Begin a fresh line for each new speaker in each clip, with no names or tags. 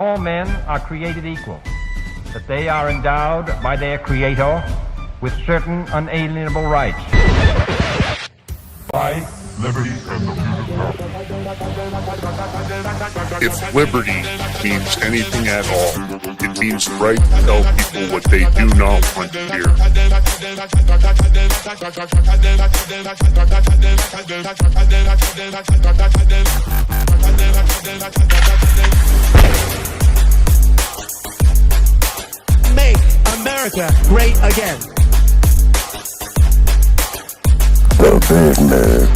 All men are created equal, that they are endowed by their Creator with certain unalienable rights.
Life, liberty, and the
If liberty means anything at all, it means the right to tell people what they do not want to hear.
Make America great again.
The Big Mig.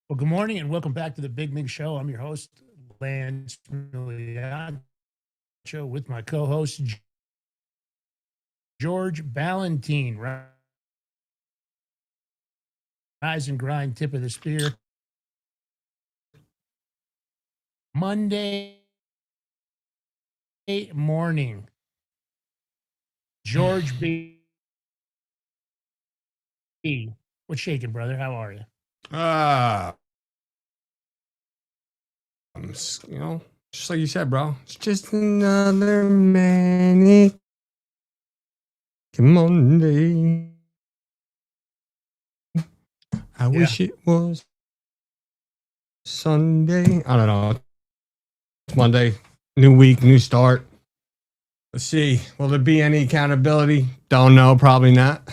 Well, good morning and welcome back to the Big Mig Show. I'm your host, Lance Miliaccio, with my co-host, George Ballantine. Rise and grind, tip of the spear. Monday morning. George B. What's shaking, brother? How are you?
You know, just like you said, bro. It's just another manic Monday. I wish it was Sunday. I don't know. It's Monday. New week, new start. Let's see. Will there be any accountability? Don't know. Probably not.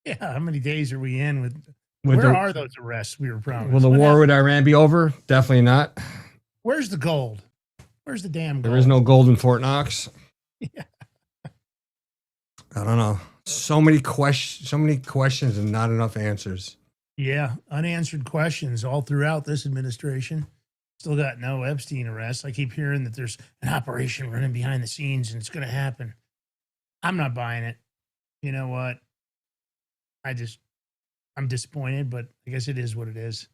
Yeah. How many days are we in with where are those arrests we were promised?
Will the war with Iran be over? Definitely not.
Where's the gold? Where's the damn gold?
There is no gold in Fort Knox.
Yeah.
I don't know. So many questions and not enough answers.
Yeah, unanswered questions all throughout this administration. Still got no Epstein arrests. I keep hearing that there's an operation running behind the scenes and it's going to happen. I'm not buying it. You know what? I'm disappointed, but I guess it is what it is.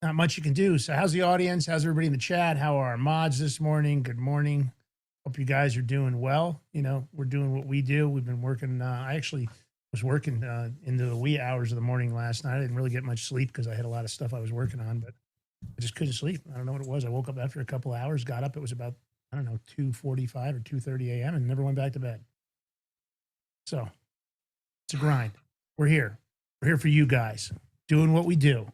Not much you can do. So how's the audience? How's everybody in the chat? How are our mods this morning? Good morning. Hope you guys are doing well. You know, we're doing what we do. We've been working. I actually was working into the wee hours of the morning last night. I didn't really get much sleep because I had a lot of stuff I was working on, but I just couldn't sleep. I don't know what it was. I woke up after a couple of hours, got up. It was about, 2:45 or 2:30 a.m. and never went back to bed. So it's a grind. We're here. We're here for you guys, doing what we do.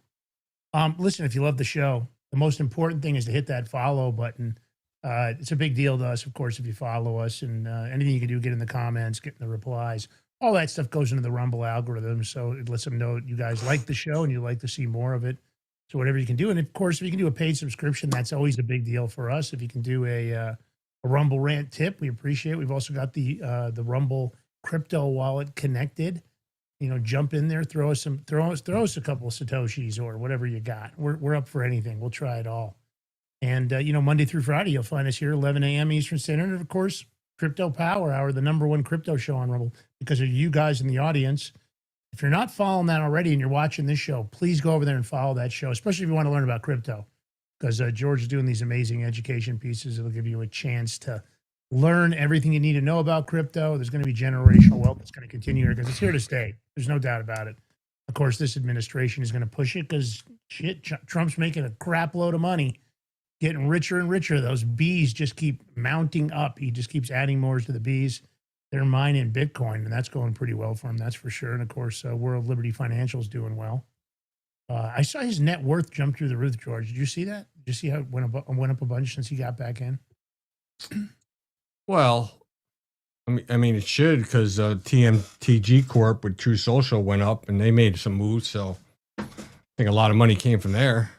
Listen, if you love the show, the most important thing is to hit that follow button. It's a big deal to us, of course, if you follow us, and anything you can do, get in the comments, get in the replies. All that stuff goes into the Rumble algorithm, so it lets them know you guys like the show and you like to see more of it. So whatever you can do. And, of course, if you can do a paid subscription, that's always a big deal for us. If you can do a Rumble Rant tip, we appreciate it. We've also got the Rumble crypto wallet connected. You know, jump in there, throw us a couple of Satoshis or whatever you got. We're up for anything. We'll try it all. And, Monday through Friday, you'll find us here 11 a.m. Eastern Standard. And, of course, Crypto Power Hour, the #1 crypto show on Rumble, because of you guys in the audience. If you're not following that already and you're watching this show, please go over there and follow that show, especially if you want to learn about crypto, because George is doing these amazing education pieces. It'll give you a chance to learn everything you need to know about crypto. There's going to be generational wealth that's going to continue here because it's here to stay. There's no doubt about it. Of course, this administration is going to push it because Trump's making a crap load of money, getting richer and richer. Those bees just keep mounting up. He just keeps adding more to the bees. They're mining Bitcoin, and that's going pretty well for him, that's for sure. And, of course, World Liberty Financial is doing well. I saw his net worth jump through the roof, George. Did you see that? Did you see how it went up a bunch since he got back in?
Well, I mean, it should, because TMTG Corp with True Social went up and they made some moves. So I think a lot of money came from there.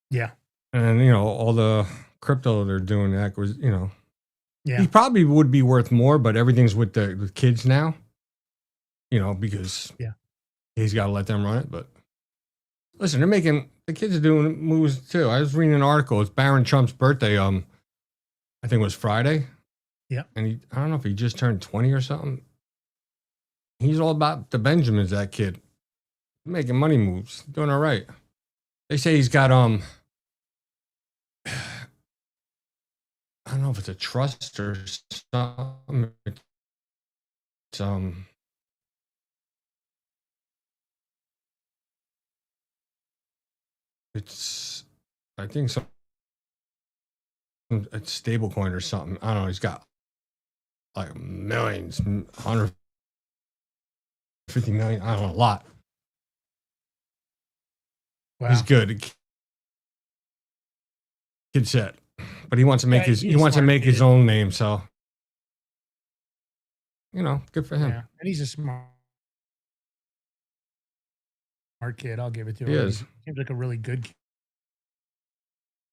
Yeah.
And, all the crypto they're doing, that was,
Yeah.
he probably would be worth more, but everything's with the kids now, because he's got to let them run it. But listen, the kids are doing moves too. I was reading an article. It's Barron Trump's birthday. I think it was Friday.
Yeah.
And I don't know if he just turned 20 or something. He's all about the Benjamins, that kid. Making money moves. Doing all right. They say he's got, I don't know if it's a trust or something. It's, It's, I think some, it's stable coin or something. I don't know. He's got like millions, 150 million. I don't know, a lot.
Wow.
He's good. Kid set, but he wants to make
Yeah,
his own name. So, you know, good for him.
Yeah, and he's a smart kid. I'll give it to him.
He is.
Seems like a really good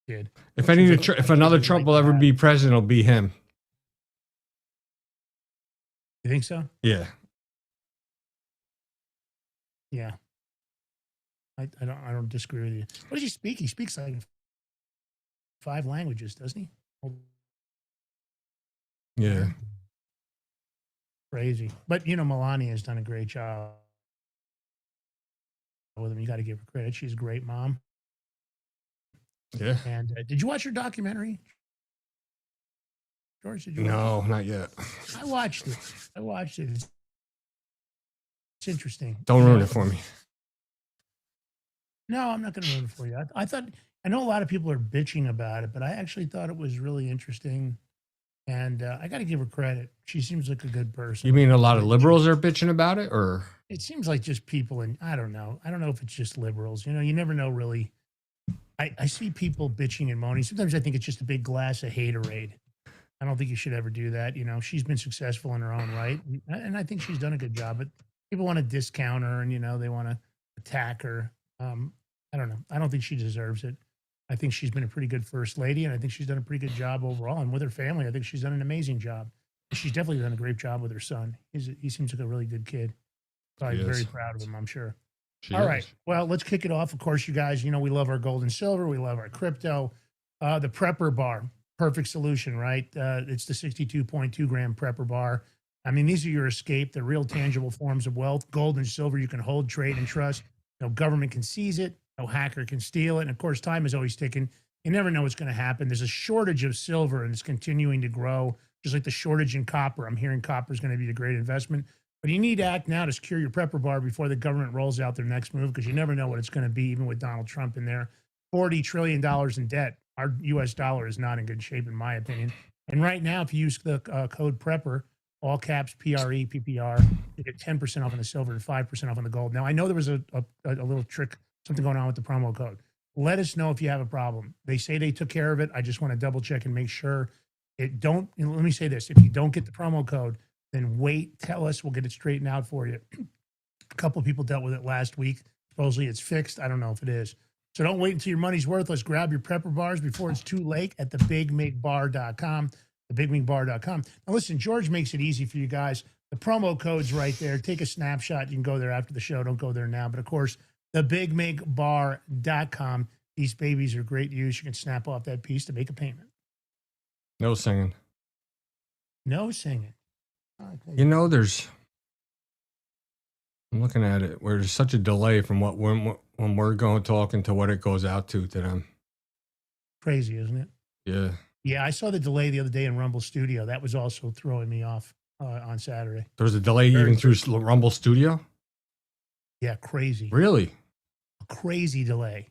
kid.
If another Trump will ever be president, it'll be him.
You think so?
Yeah.
Yeah. I don't disagree with you. What does he speak? He speaks like 5 languages, doesn't he?
Yeah.
Crazy. But you know, Melania has done a great job with him. You got to give her credit. She's a great mom.
Yeah.
And did you watch her documentary? George, did you?
No, not yet.
I watched it. It's interesting.
Don't ruin it for me.
No, I'm not going to ruin it for you. I know a lot of people are bitching about it, but I actually thought it was really interesting. And I got to give her credit. She seems like a good person.
You mean a lot of liberals are bitching about it, or?
It seems like just people, and I don't know. I don't know if it's just liberals. You know, you never know really. I see people bitching and moaning. Sometimes I think it's just a big glass of haterade. I don't think you should ever do that. You know, she's been successful in her own right. And I think she's done a good job. But people want to discount her and, you know, they want to attack her. I don't know. I don't think she deserves it. I think she's been a pretty good first lady, and I think she's done a pretty good job overall. And with her family, I think she's done an amazing job. She's definitely done a great job with her son. He seems like a really good kid. Probably very proud of him, I'm sure. All right. Well, let's kick it off. Of course, you guys, you know, we love our gold and silver. We love our crypto. The Prepper Bar, perfect solution, right? It's the 62.2 gram Prepper Bar. I mean, these are your escape, the real tangible forms of wealth. Gold and silver you can hold, trade, and trust. No government can seize it. No hacker can steal it. And of course, time is always ticking. You never know what's going to happen. There's a shortage of silver, and it's continuing to grow, just like the shortage in copper. I'm hearing copper is going to be a great investment. But you need to act now to secure your Prepper Bar before the government rolls out their next move, because you never know what it's going to be, even with Donald Trump in there. $40 trillion in debt. Our U.S. dollar is not in good shape, in my opinion. And right now, if you use the code PREPPER, all caps, PRE, PPR, you get 10% off on the silver and 5% off on the gold. Now, I know there was a little trick, something going on with the promo code. Let us know if you have a problem. They say they took care of it. I just want to double check and make sure it don't. Let me say this. If you don't get the promo code, then wait, tell us. We'll get it straightened out for you. A couple of people dealt with it last week. Supposedly it's fixed. I don't know if it is. So don't wait until your money's worth. Let's grab your Prepper Bars before it's too late at thebigmigbar.com. Thebigmigbar.com. Now listen, George makes it easy for you guys. The promo code's right there. Take a snapshot. You can go there after the show. Don't go there now. But of course, thebigmigbar.com. These babies are great use. You can snap off that piece to make a payment.
No singing.
No singing.
You know, I'm looking at it where there's such a delay from when we're going talking to what it goes out to them.
Crazy, isn't it?
Yeah.
Yeah, I saw the delay the other day in Rumble Studio. That was also throwing me off on Saturday.
There was a delay even through Rumble Studio?
Yeah, crazy.
Really?
A crazy delay.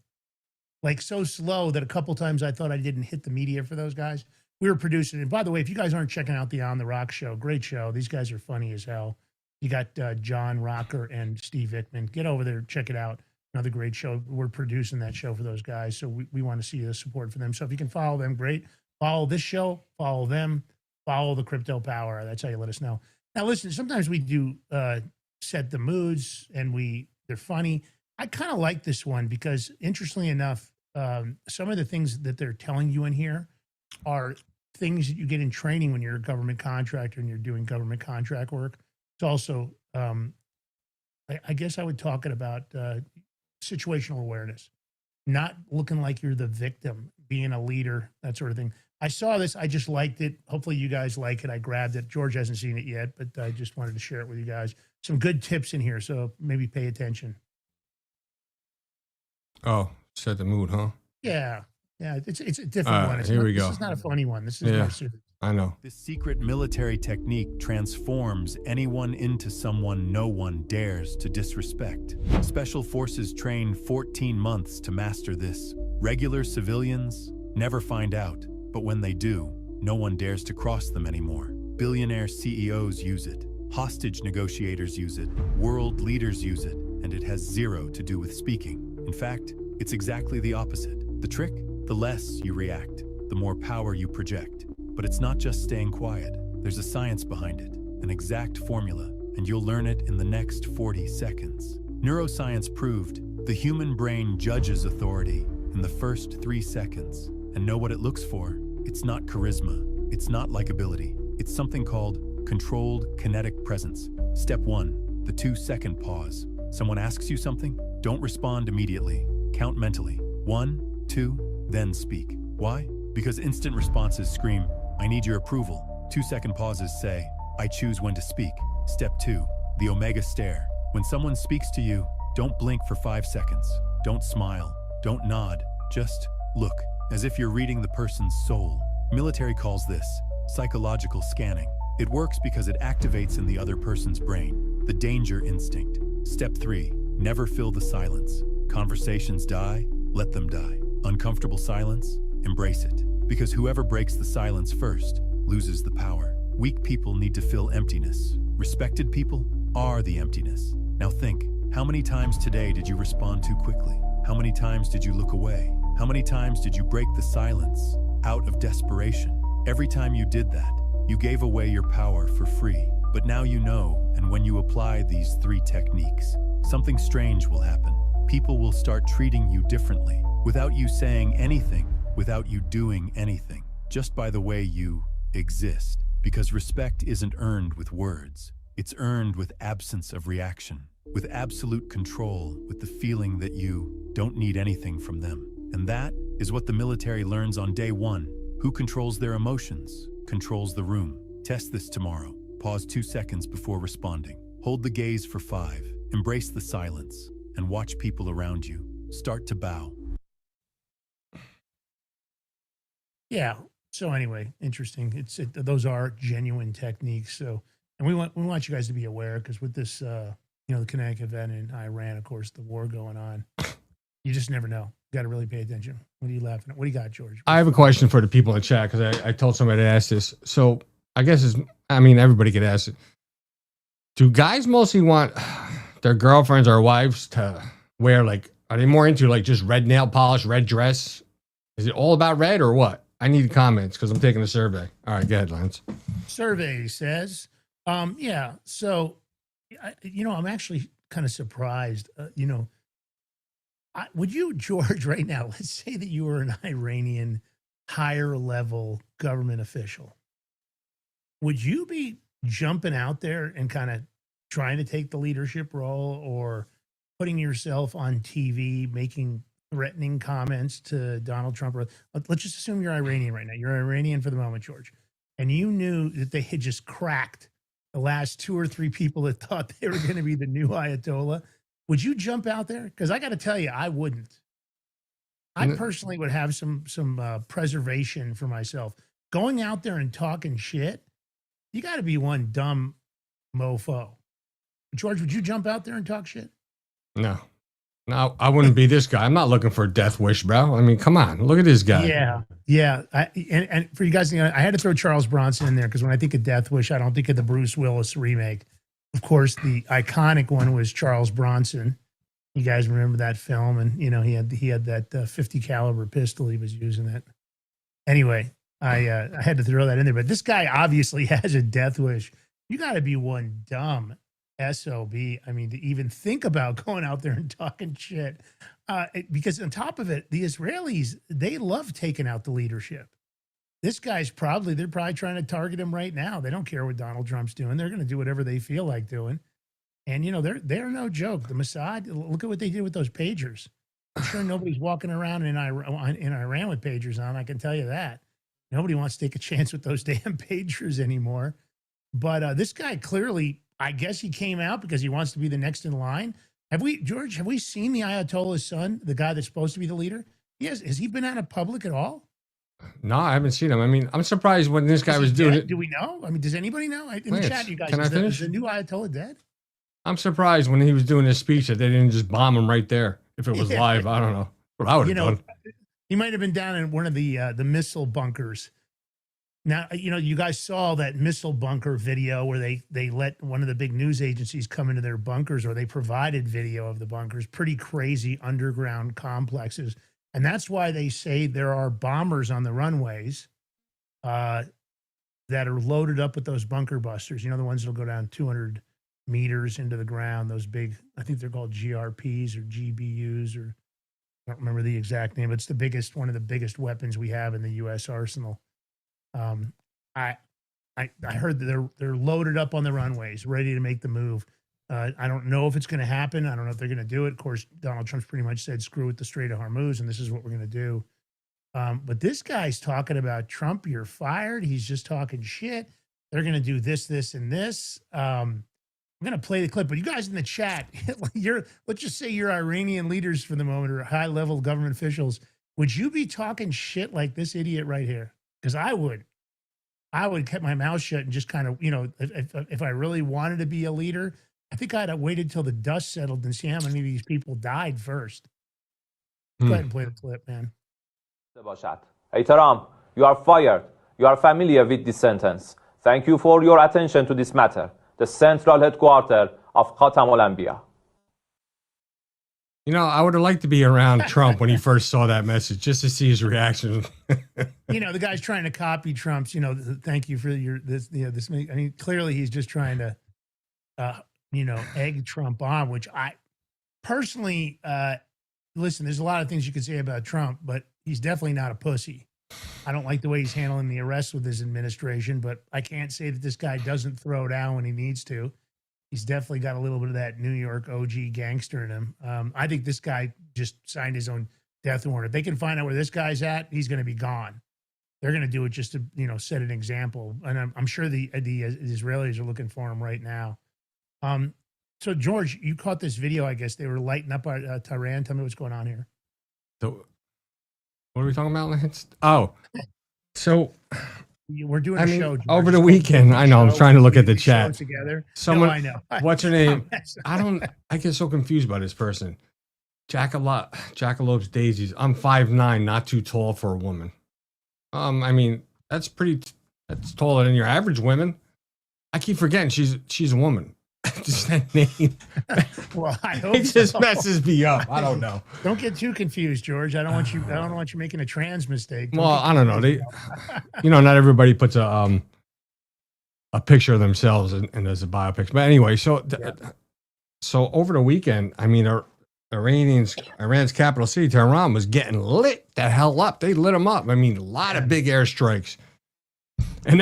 Like so slow that a couple times I thought I didn't hit the media for those guys. We were producing. And by the way, if you guys aren't checking out the On the Rock show, great show. These guys are funny as hell. You got John Rocker and Steve Vickman. Get over there, check it out. Another great show. We're producing that show for those guys. So we want to see the support for them. So if you can follow them, great. Follow this show, follow them, follow the Crypto Power. That's how you let us know. Now, listen, sometimes we do set the moods and they're funny. I kind of like this one because, interestingly enough, some of the things that they're telling you in here are things that you get in training when you're a government contractor and you're doing government contract work. It's also, I guess I would talk it about situational awareness, not looking like you're the victim, being a leader, that sort of thing. I saw this. I just liked it. Hopefully you guys like it. I grabbed it. George hasn't seen it yet, but I just wanted to share it with you guys. Some good tips in here, so maybe pay attention.
Oh, set the mood, huh?
Yeah. Yeah, it's a different one.
Here we go.
This is not a funny one. This is more serious.
I know.
This secret military technique transforms anyone into someone no one dares to disrespect. Special forces train 14 months to master this. Regular civilians never find out, but when they do, no one dares to cross them anymore. Billionaire CEOs use it. Hostage negotiators use it. World leaders use it, and it has zero to do with speaking. In fact, it's exactly the opposite. The trick? The less you react, the more power you project. But it's not just staying quiet. There's a science behind it, an exact formula, and you'll learn it in the next 40 seconds. Neuroscience proved the human brain judges authority in the first 3 seconds. And know what it looks for? It's not charisma. It's not likability. It's something called controlled kinetic presence. Step 1, the 2-second pause. Someone asks you something? Don't respond immediately. Count mentally. 1, 2, then speak. Why? Because instant responses scream, I need your approval. 2-second pauses say, I choose when to speak. Step 2, the Omega stare. When someone speaks to you, don't blink for 5 seconds. Don't smile. Don't nod. Just look, as if you're reading the person's soul. Military calls this psychological scanning. It works because it activates in the other person's brain the danger instinct. Step 3, never fill the silence. Conversations die, let them die. Uncomfortable silence? Embrace it. Because whoever breaks the silence first loses the power. Weak people need to fill emptiness. Respected people are the emptiness. Now think, how many times today did you respond too quickly? How many times did you look away? How many times did you break the silence out of desperation? Every time you did that, you gave away your power for free. But now you know, and when you apply these 3 techniques, something strange will happen. People will start treating you differently, without you saying anything, without you doing anything, just by the way you exist. Because respect isn't earned with words. It's earned with absence of reaction, with absolute control, with the feeling that you don't need anything from them. And that is what the military learns on day 1. Who controls their emotions, controls the room. Test this tomorrow. Pause 2 seconds before responding. Hold the gaze for 5. Embrace the silence, and watch people around you start to bow.
Yeah. So anyway, interesting. Those are genuine techniques. So, and we want you guys to be aware, because with this, the kinetic event in Iran, of course, the war going on, you just never know. You got to really pay attention. What are you laughing at? What do you got, George?
I have a question for the people in the chat, because I told somebody to ask this. So I guess everybody could ask it. Do guys mostly want their girlfriends or wives to wear, like, are they more into like just red nail polish, red dress? Is it all about red or what? I need comments because I'm taking a survey. All right, go ahead, Lance.
Survey says, yeah. So, I'm actually kind of surprised. Would you, George, right now, let's say that you were an Iranian higher level government official. Would you be jumping out there and kind of trying to take the leadership role, or putting yourself on TV, making threatening comments to Donald Trump? Or let's just assume you're Iranian right now. You're Iranian for the moment, George. And you knew that they had just cracked the last 2 or 3 people that thought they were going to be the new Ayatollah. Would you jump out there? Because I got to tell you, I wouldn't. I personally would have some preservation for myself. Going out there and talking shit, you got to be one dumb mofo. George, would you jump out there and talk shit?
No, I wouldn't be this guy. I'm not looking for a death wish, bro. I mean, come on, look at this guy.
Yeah. And for you guys, I had to throw Charles Bronson in there, because when I think of Death Wish, I don't think of the Bruce Willis remake. Of course, the iconic one was Charles Bronson. You guys remember that film? And he had that 50 caliber pistol he was using. It anyway. I had to throw that in there. But this guy obviously has a death wish. You got to be one dumb SOB. I mean, to even think about going out there and talking shit. Because on top of it, the Israelis, they love taking out the leadership. This guy's they're probably trying to target him right now. They don't care what Donald Trump's doing. They're going to do whatever they feel like doing. And, they're no joke. The Mossad, look at what they did with those pagers. I'm sure nobody's walking around in Iran with pagers on. I can tell you that. Nobody wants to take a chance with those damn pagers anymore. But this guy clearly, I guess he came out because he wants to be the next in line. Have we, George, seen the Ayatollah's son, the guy that's supposed to be the leader? Has he been out of public at all?
No, I haven't seen him. I mean, I'm surprised when this guy was doing it.
Do we know? I mean, does anybody know? In the chat, you guys,
can I finish?
Is the new Ayatollah dead?
I'm surprised when he was doing his speech that they didn't just bomb him right there. If it was live, I don't know what I would have done.
He might have been down in one of the missile bunkers. Now, you guys saw that missile bunker video where they let one of the big news agencies come into their bunkers, or they provided video of the bunkers, pretty crazy underground complexes. And that's why they say there are bombers on the runways that are loaded up with those bunker busters. The ones that'll go down 200 meters into the ground, those big, I think they're called GRPs or GBUs, or I don't remember the exact name. But it's one of the biggest weapons we have in the U.S. arsenal. I heard that they're loaded up on the runways, ready to make the move. I don't know if it's going to happen. I don't know if they're going to do it. Of course, Donald Trump's pretty much said, screw it, the Strait of Hormuz, and this is what we're going to do. But this guy's talking about Trump, you're fired. He's just talking shit. They're going to do this, and this. I'm going to play the clip, but you guys in the chat, let's just say you're Iranian leaders for the moment, or high-level government officials. Would you be talking shit like this idiot right here? Because I would keep my mouth shut and just kind of, if I really wanted to be a leader, I think I'd have waited till the dust settled and see how many of these people died first. Go ahead and play the clip, man.
Hey, Taram, you are fired. You are familiar with this sentence. Thank you for your attention to this matter. The central headquarters of Khatam al-Anbiya.
I would have liked to be around Trump when he first saw that message, just to see his reaction.
The guy's trying to copy Trump's, thank you for this. I mean, clearly he's just trying to, egg Trump on, which I personally, listen, there's a lot of things you could say about Trump, but he's definitely not a pussy. I don't like the way he's handling the arrests with his administration, but I can't say that this guy doesn't throw down when he needs to. He's definitely got a little bit of that New York OG gangster in him. I think this guy just signed his own death warrant. If they can find out where this guy's at, he's going to be gone. They're going to do it just to, set an example. And I'm sure the Israelis are looking for him right now. So George, you caught this video. I guess they were lighting up Tehran. Tell me what's going on here.
So, what are we talking about, Lance? Oh, so
we're doing a show, George.
Over the weekend. I know. I'm trying to look at the chat
together.
Someone,
I know.
What's her name? I get so confused by this person. Jackalope's Daisies. I'm 5'9", not too tall for a woman. I mean, that's taller than your average women. I keep forgetting she's a woman. Just that name.
Well, I hope
it just messes me up. I don't know.
Don't get too confused, George. I don't want you making a trans mistake.
I don't know. They, not everybody puts a picture of themselves and as a biopic. But anyway, so over the weekend, I mean, Iran's capital city, Tehran, was getting lit the hell up. They lit them up. I mean, a lot of big airstrikes. And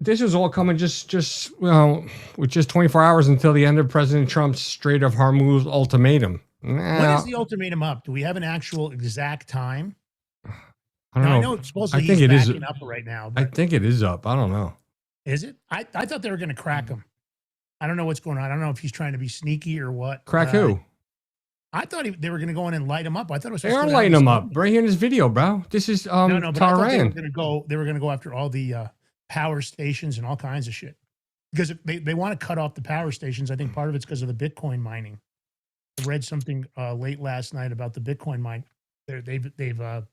this was all coming just with just 24 hours until the end of President Trump's Strait of Hormuz ultimatum.
When is the ultimatum up? Do we have an actual exact time?
I don't know.
I know it's supposed to be backing up right now.
I think it is up. I don't know.
Is it? I thought they were going to crack him. I don't know what's going on. I don't know if he's trying to be sneaky or what.
Crack who?
I thought they were going to go in and light him up. I thought it was.
They are lighting him up right here in this video, bro. This is
no, but I thought they were going to go after all the power stations and all kinds of shit, because they want to cut off the power stations. I think part of it's because of the Bitcoin mining. I read something late last night about the Bitcoin mine. They've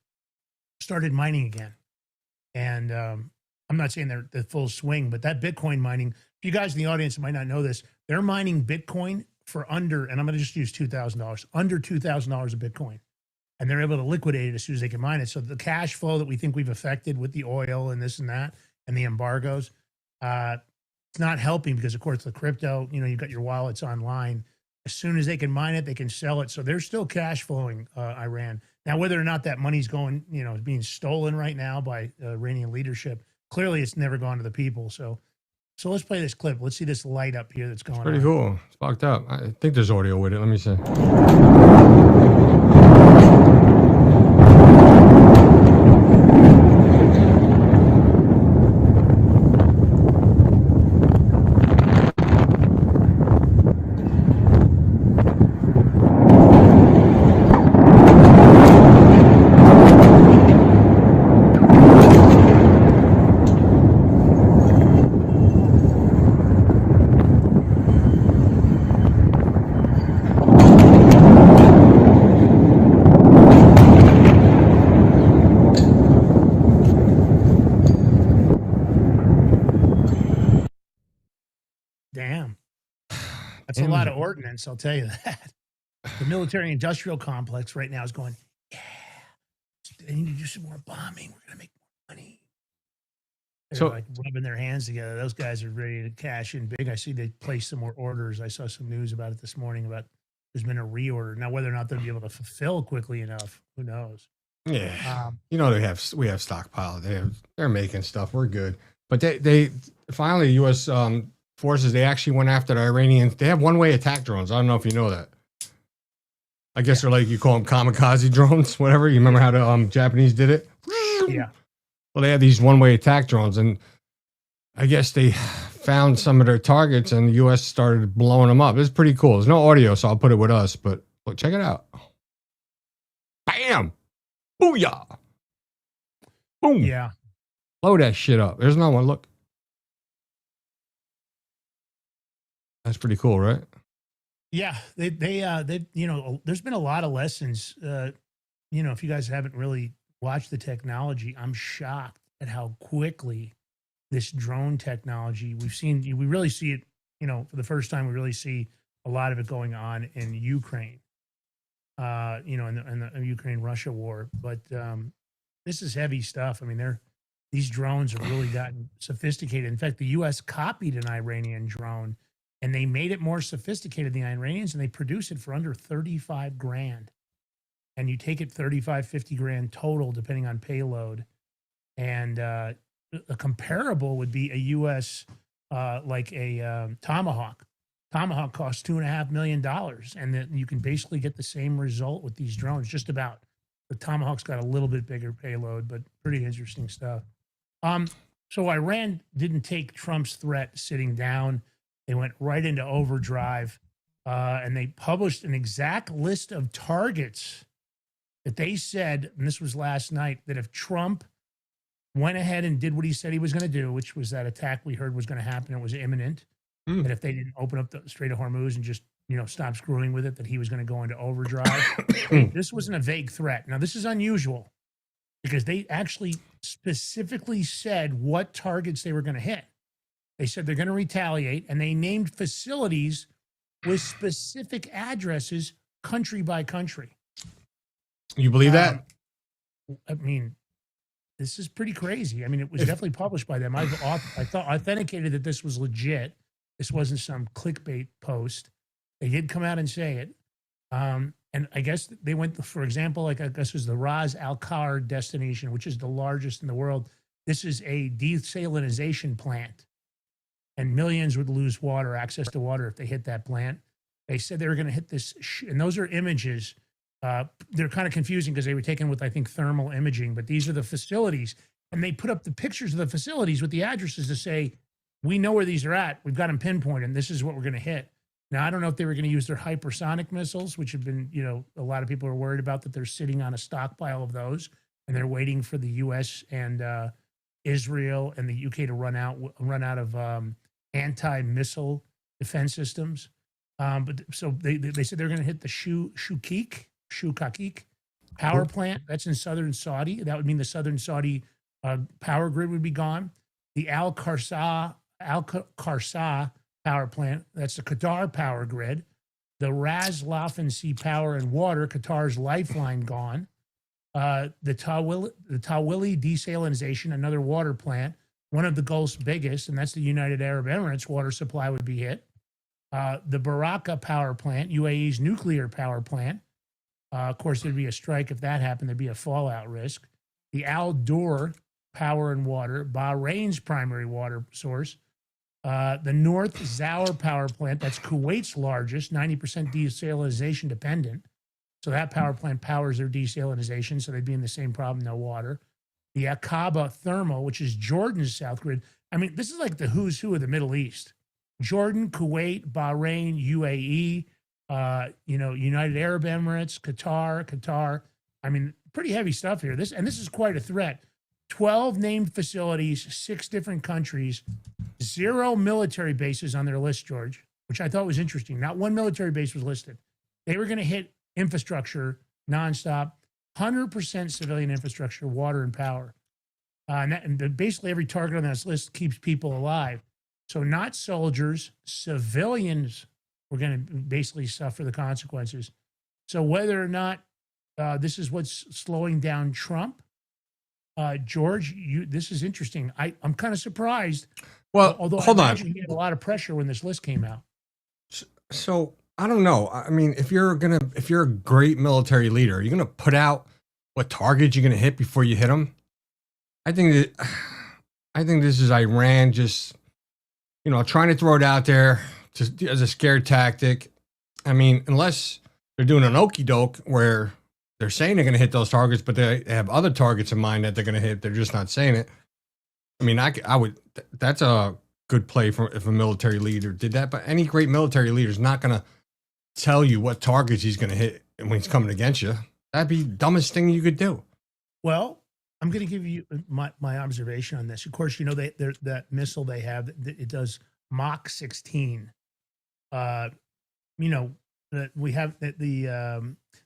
started mining again, and I'm not saying they're the full swing, but that Bitcoin mining. You guys in the audience might not know this. They're mining Bitcoin for under, and I'm going to just use $2,000, under $2,000 a Bitcoin. And they're able to liquidate it as soon as they can mine it. So the cash flow that we think we've affected with the oil and this and that and the embargoes, it's not helping because, of course, the crypto, you've got your wallets online. As soon as they can mine it, they can sell it. So there's still cash flowing, Iran. Now, whether or not that money's going, being stolen right now by Iranian leadership, clearly it's never gone to the people. So let's play this clip. Let's see this light up here that's going on.
Pretty cool. It's fucked up. I think there's audio with it. Let me see.
That's a lot of ordnance, I'll tell you that. The military industrial complex right now is going, yeah, they need to do some more bombing. We're going to make more money. They're
So-
like rubbing their hands together. Those guys are ready to cash in big. I see they placed some more orders. I saw some news about it this morning about there's been a reorder. Now, whether or not they'll be able to fulfill quickly enough, who knows?
Yeah. We have stockpile. They're making stuff. We're good. But they finally U.S. Forces, they actually went after the Iranians. They have one-way attack drones. I don't know if you know that. I guess they're like, you call them kamikaze drones, whatever. You remember how the Japanese did it?
Yeah.
Well, they had these one-way attack drones, and I guess they found some of their targets, and the U.S. started blowing them up. It's pretty cool. There's no audio, so I'll put it with us, but look, check it out. Bam! Booyah! Boom!
Yeah.
Blow that shit up. There's no one. Look. That's pretty cool, right?
Yeah, they there's been a lot of lessons. If you guys haven't really watched the technology, I'm shocked at how quickly this drone technology we really see it, for the first time, we really see a lot of it going on in Ukraine, in the Ukraine-Russia war. But this is heavy stuff. I mean, these drones have really gotten sophisticated. In fact, the U.S. copied an Iranian drone, and they made it more sophisticated than the Iranians, and they produce it for under 35 grand. And you take it 35, 50 grand total, depending on payload. And a comparable would be a U.S. Like a Tomahawk. Tomahawk costs $2.5 million, and then you can basically get the same result with these drones, just about. The Tomahawk's got a little bit bigger payload, but pretty interesting stuff. So Iran didn't take Trump's threat sitting down. They went right into overdrive, and they published an exact list of targets that they said, and this was last night, that if Trump went ahead and did what he said he was going to do, which was that attack we heard was going to happen, it was imminent, that if they didn't open up the Strait of Hormuz and just, stop screwing with it, that he was going to go into overdrive. This wasn't a vague threat. Now, this is unusual because they actually specifically said what targets they were going to hit. They said they're going to retaliate, and they named facilities with specific addresses, country by country.
You believe that?
I mean, this is pretty crazy. I mean, it was definitely published by them. I thought authenticated that this was legit. This wasn't some clickbait post. They did come out and say it. And I guess they went, for example, like I guess it was the Ras Al Khair destination, which is the largest in the world. This is a desalinization plant. And millions would lose access to water if they hit that plant. They said they were going to hit this, and those are images. They're kind of confusing because they were taken with, I think, thermal imaging, but these are the facilities. And they put up the pictures of the facilities with the addresses to say, we know where these are at. We've got them pinpointed, and this is what we're going to hit. Now, I don't know if they were going to use their hypersonic missiles, which have been, a lot of people are worried about that they're sitting on a stockpile of those, and they're waiting for the U.S. and Israel and the U.K. to run out of anti-missile defense systems. But so they said they're going to hit the Shukakik power plant. That's in southern Saudi. That would mean the southern Saudi power grid would be gone. The Al Kharsa power plant. That's the Qatar power grid. The Ras Laffan Sea Power and Water, Qatar's lifeline gone. The Tawili desalinization, another water plant, one of the Gulf's biggest, and that's the United Arab Emirates water supply would be hit. The Baraka power plant, UAE's nuclear power plant. Of course, there'd be a strike if that happened. There'd be a fallout risk. The Al Dor power and water, Bahrain's primary water source. The North Zaur power plant, that's Kuwait's largest, 90% desalinization dependent. So that power plant powers their desalinization, so they'd be in the same problem, no water. The Aqaba Thermal, which is Jordan's south grid. I mean, this is like the who's who of the Middle East. Jordan, Kuwait, Bahrain, UAE, United Arab Emirates, Qatar. I mean, pretty heavy stuff here. This is quite a threat. 12 named facilities, 6 different countries, 0 military bases on their list, George, which I thought was interesting. Not one military base was listed. They were going to hit infrastructure nonstop, 100% civilian infrastructure, water and power. And basically every target on this list keeps people alive. So not soldiers, civilians we're going to basically suffer the consequences. So whether or not this is what's slowing down Trump, George, this is interesting. I'm kind of surprised.
Well,
although
hold
I
on.
imagine he had a lot of pressure when this list came out.
So I don't know. I mean, if you're a great military leader, you're gonna put out what targets you're gonna hit before you hit them. I think this is Iran just, trying to throw it out there just as a scare tactic. I mean, unless they're doing an okey doke where they're saying they're gonna hit those targets, but they have other targets in mind that they're gonna hit. They're just not saying it. I mean, I would. That's a good play for if a military leader did that. But any great military leader is not going to tell you what targets he's going to hit when he's coming against you. That'd be the dumbest thing you could do.
Well, I'm going to give you my observation on this. Of course, that missile they have, it does Mach 16. That we have they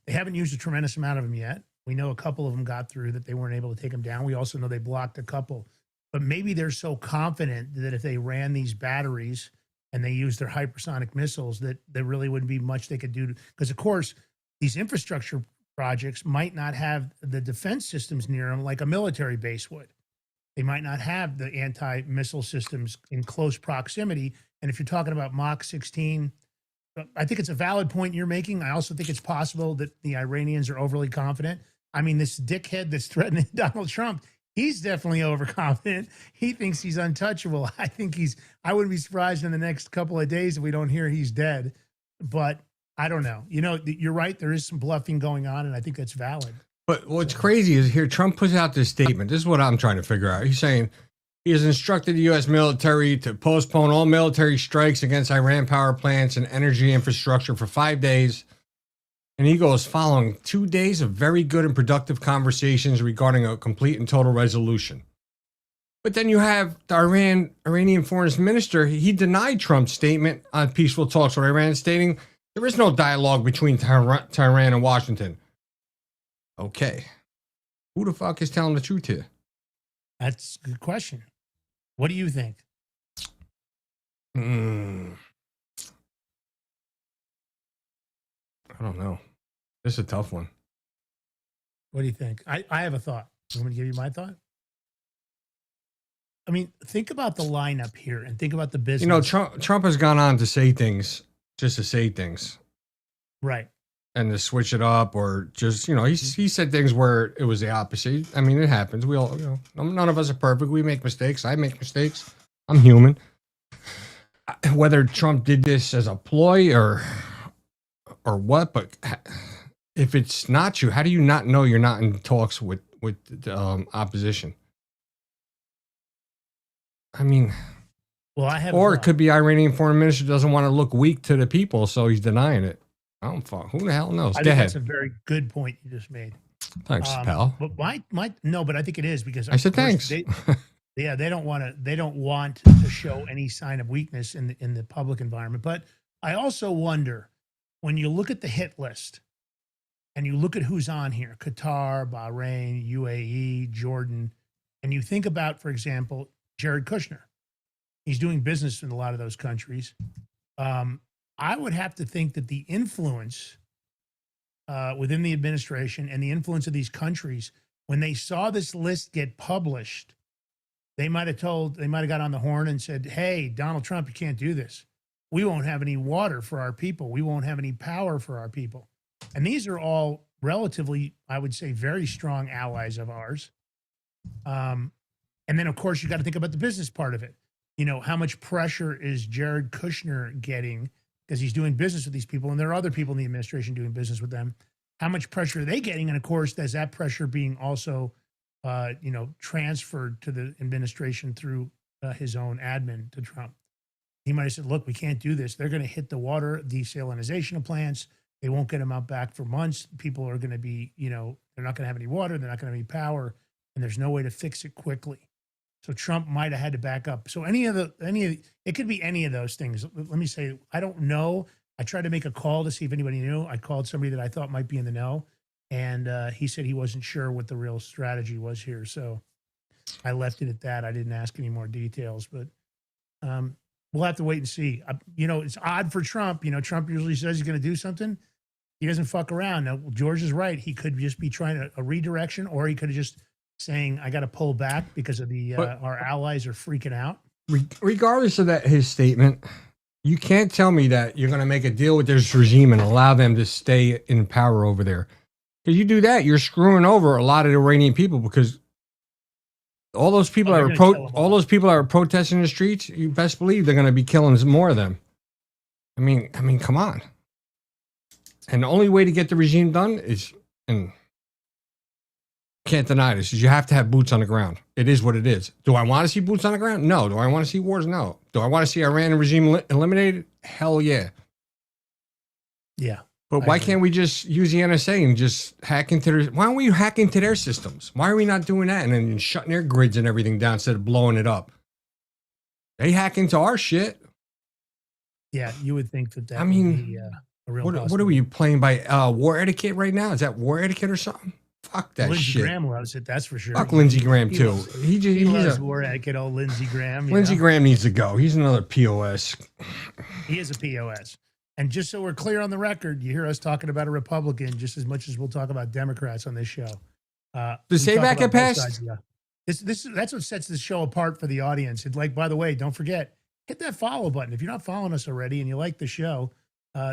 haven't used a tremendous amount of them yet. We know a couple of them got through that they weren't able to take them down. We also know they blocked a couple. But maybe they're so confident that if they ran these batteries and they used their hypersonic missiles, that there really wouldn't be much they could do. Because, of course, these infrastructure projects might not have the defense systems near them like a military base would. They might not have the anti-missile systems in close proximity. And if you're talking about Mach 16, I think it's a valid point you're making. I also think it's possible that the Iranians are overly confident. I mean, this dickhead that's threatening Donald Trump, he's definitely overconfident. He thinks he's untouchable. I wouldn't be surprised in the next couple of days if we don't hear he's dead. But I don't know. You're right. There is some bluffing going on, and I think that's valid.
But what's crazy is here, Trump puts out this statement. This is what I'm trying to figure out. He's saying he has instructed the U.S. military to postpone all military strikes against Iran power plants and energy infrastructure for 5 days. And he goes, following 2 days of very good and productive conversations regarding a complete and total resolution. But then you have the Iranian foreign minister. He denied Trump's statement on peaceful talks with Iran, stating there is no dialogue between Tehran and Washington. Okay. Who the fuck is telling the truth here?
That's a good question. What do you think?
I don't know. This is a tough one.
What do you think? I have a thought. You want me to give you my thought? I mean, think about the lineup here and think about the business.
Trump has gone on to say things just to say things.
Right.
And to switch it up or just, he said things where it was the opposite. I mean, it happens. We all, none of us are perfect. We make mistakes. I make mistakes. I'm human. Whether Trump did this as a ploy or what, but if it's not you, how do you not know you're not in talks with the opposition? I mean,
well,
or it could be Iranian foreign minister doesn't want to look weak to the people, so he's denying it. I don't fuck. Who the hell knows?
I think that's a very good point you just made.
Thanks, pal.
But but I think it is because
I said thanks.
They don't want to show any sign of weakness in the public environment. But I also wonder, when you look at the hit list and you look at who's on here, Qatar, Bahrain, UAE, Jordan, and you think about, for example, Jared Kushner. He's doing business in a lot of those countries. I would have to think that the influence within the administration and the influence of these countries, when they saw this list get published, they might have got on the horn and said, hey, Donald Trump, you can't do this. We won't have any water for our people. We won't have any power for our people. And these are all relatively, I would say, very strong allies of ours. And then, of course, you got to think about the business part of it. How much pressure is Jared Kushner getting because he's doing business with these people, and there are other people in the administration doing business with them. How much pressure are they getting? And, of course, there's that pressure being also, transferred to the administration through his own admin to Trump. He might have said, look, we can't do this. They're going to hit the water desalinization of plants. They won't get them out back for months. People are going to be, they're not going to have any water. They're not going to have any power. And there's no way to fix it quickly. So Trump might have had to back up. So it could be any of those things. Let me say, I don't know. I tried to make a call to see if anybody knew. I called somebody that I thought might be in the know. And he said he wasn't sure what the real strategy was here. So I left it at that. I didn't ask any more details. But we'll have to wait and see. It's odd for Trump. Trump usually says he's going to do something. He doesn't fuck around. Now, George is right. He could just be trying a redirection, or he could have just saying, I got to pull back because of our allies are freaking out.
Regardless of his statement, you can't tell me that you're going to make a deal with this regime and allow them to stay in power over there. Because you do that, you're screwing over a lot of the Iranian people, because all those people that are protesting in the streets, you best believe they're going to be killing some more of them. I mean, come on. And the only way to get the regime done is, and can't deny this, is you have to have boots on the ground. It is what it is. Do I want to see boots on the ground? No. Do I want to see wars? No. Do I want to see Iran regime eliminated? Hell yeah.
Yeah.
But why can't we just use the NSA and just hack into their... Why don't we hack into their systems? Why are we not doing that and then shutting their grids and everything down instead of blowing it up? They hack into our shit.
Yeah, you would think that
I mean,
would be a real
what are we playing by war etiquette right now? Is that war etiquette or something? Fuck that
Lindsey
shit.
Graham loves it, that's for sure.
Fuck Lindsey Graham, too.
He loves war etiquette, old Lindsey Graham.
Lindsey Graham needs to go. He's another POS.
He is a POS. And just so we're clear on the record, you hear us talking about a Republican just as much as we'll talk about Democrats on this show.
The SAVAC get passed?
That's what sets this show apart for the audience. And by the way, don't forget, hit that follow button. If you're not following us already and you like the show,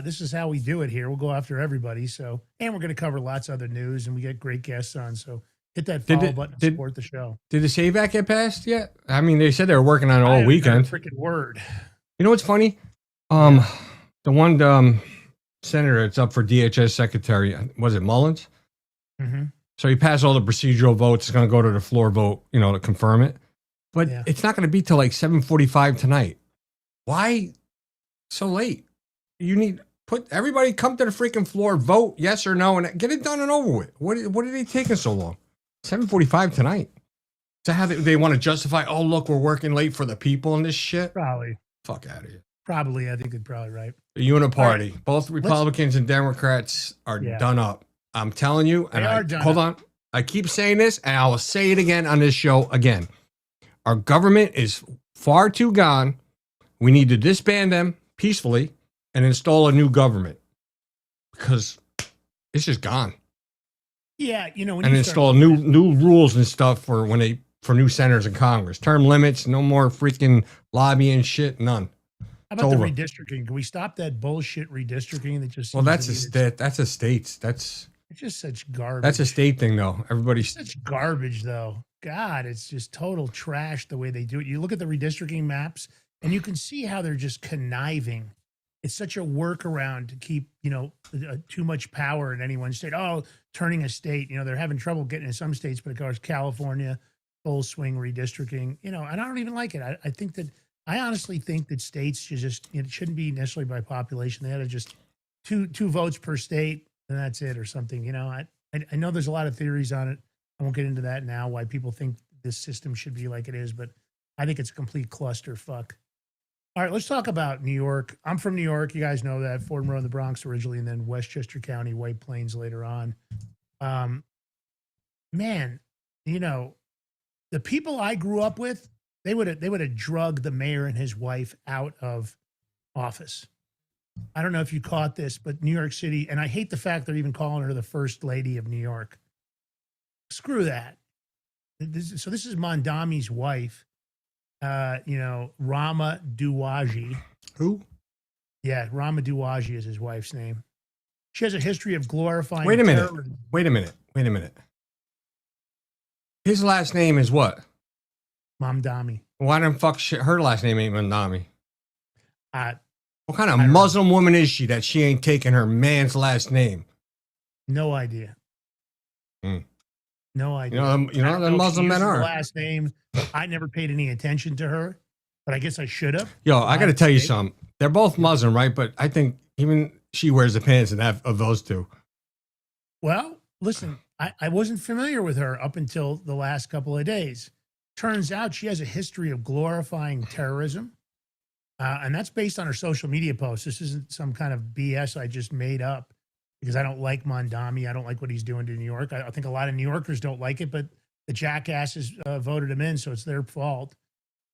this is how we do it here. We'll go after everybody. So, and we're going to cover lots of other news, and we get great guests on. So hit that follow button and support the show.
Did the SAVAC get passed yet? I mean, they said they were working on it all weekend.
Freaking word.
You know what's funny? The one senator that's up for DHS secretary, was it Mullins?
Mm-hmm.
So he passed all the procedural votes. It's going to go to the floor vote, to confirm it. But it's not going to be till like 7:45 tonight. Why so late? You need everybody come to the freaking floor, vote yes or no, and get it done and over with. What are they taking so long? 7:45 tonight. Is that how they want to justify? Oh, look, we're working late for the people and this shit.
Probably.
Fuck out of here.
Probably, I think they're probably right.
The uniparty, both Republicans and Democrats are done up. I'm telling you. And hold on. I keep saying this, and I will say it again on this show again. Our government is far too gone. We need to disband them peacefully and install a new government, because it's just gone.
Yeah, when
and install new rules and stuff for new senators in Congress. Term limits, no more freaking lobbying shit, none.
How about the redistricting? Can we stop that bullshit redistricting that just?
Well, that's a state's. It's
just such garbage.
That's a state thing, though. Everybody's
such garbage, though. God, it's just total trash the way they do it. You look at the redistricting maps, and you can see how they're just conniving. It's such a workaround to keep, too much power in any one state. Oh, turning a state, they're having trouble getting in some states, but of course, California, full swing redistricting, and I don't even like it. I honestly think that states should it shouldn't be necessarily by population. They ought to just two votes per state, and that's it, or something. I know there's a lot of theories on it. I won't get into that now, why people think this system should be like it is, but I think it's a complete clusterfuck. All right, let's talk about New York. I'm from New York. You guys know that. Fort Monroe, the Bronx originally, and then Westchester County, White Plains later on. Man, the people I grew up with, they would have drugged the mayor and his wife out of office. I don't know if you caught this, but New York City, and I hate the fact they're even calling her the first lady of New York. Screw that. So this is Mondami's wife, Rama Duwaji.
Who?
Yeah, Rama Duwaji is his wife's name. She has a history of glorifying
Wait a minute. His last name is what?
Mamdami.
Why the fuck her last name ain't Mamdami? What kind of
I don't
Muslim woman is she that she ain't taking her man's last name?
No idea. No idea.
You know the Muslim men are.
Last name. I never paid any attention to her, but I guess I should have.
Yo, I got to tell you something. They're both Muslim, right? But I think even she wears the pants of those two.
Well, listen, I wasn't familiar with her up until the last couple of days. Turns out she has a history of glorifying terrorism. And that's based on her social media posts. This isn't some kind of BS I just made up because I don't like Mondami. I don't like what he's doing to New York. I think a lot of New Yorkers don't like it, but the jackasses voted him in, so it's their fault.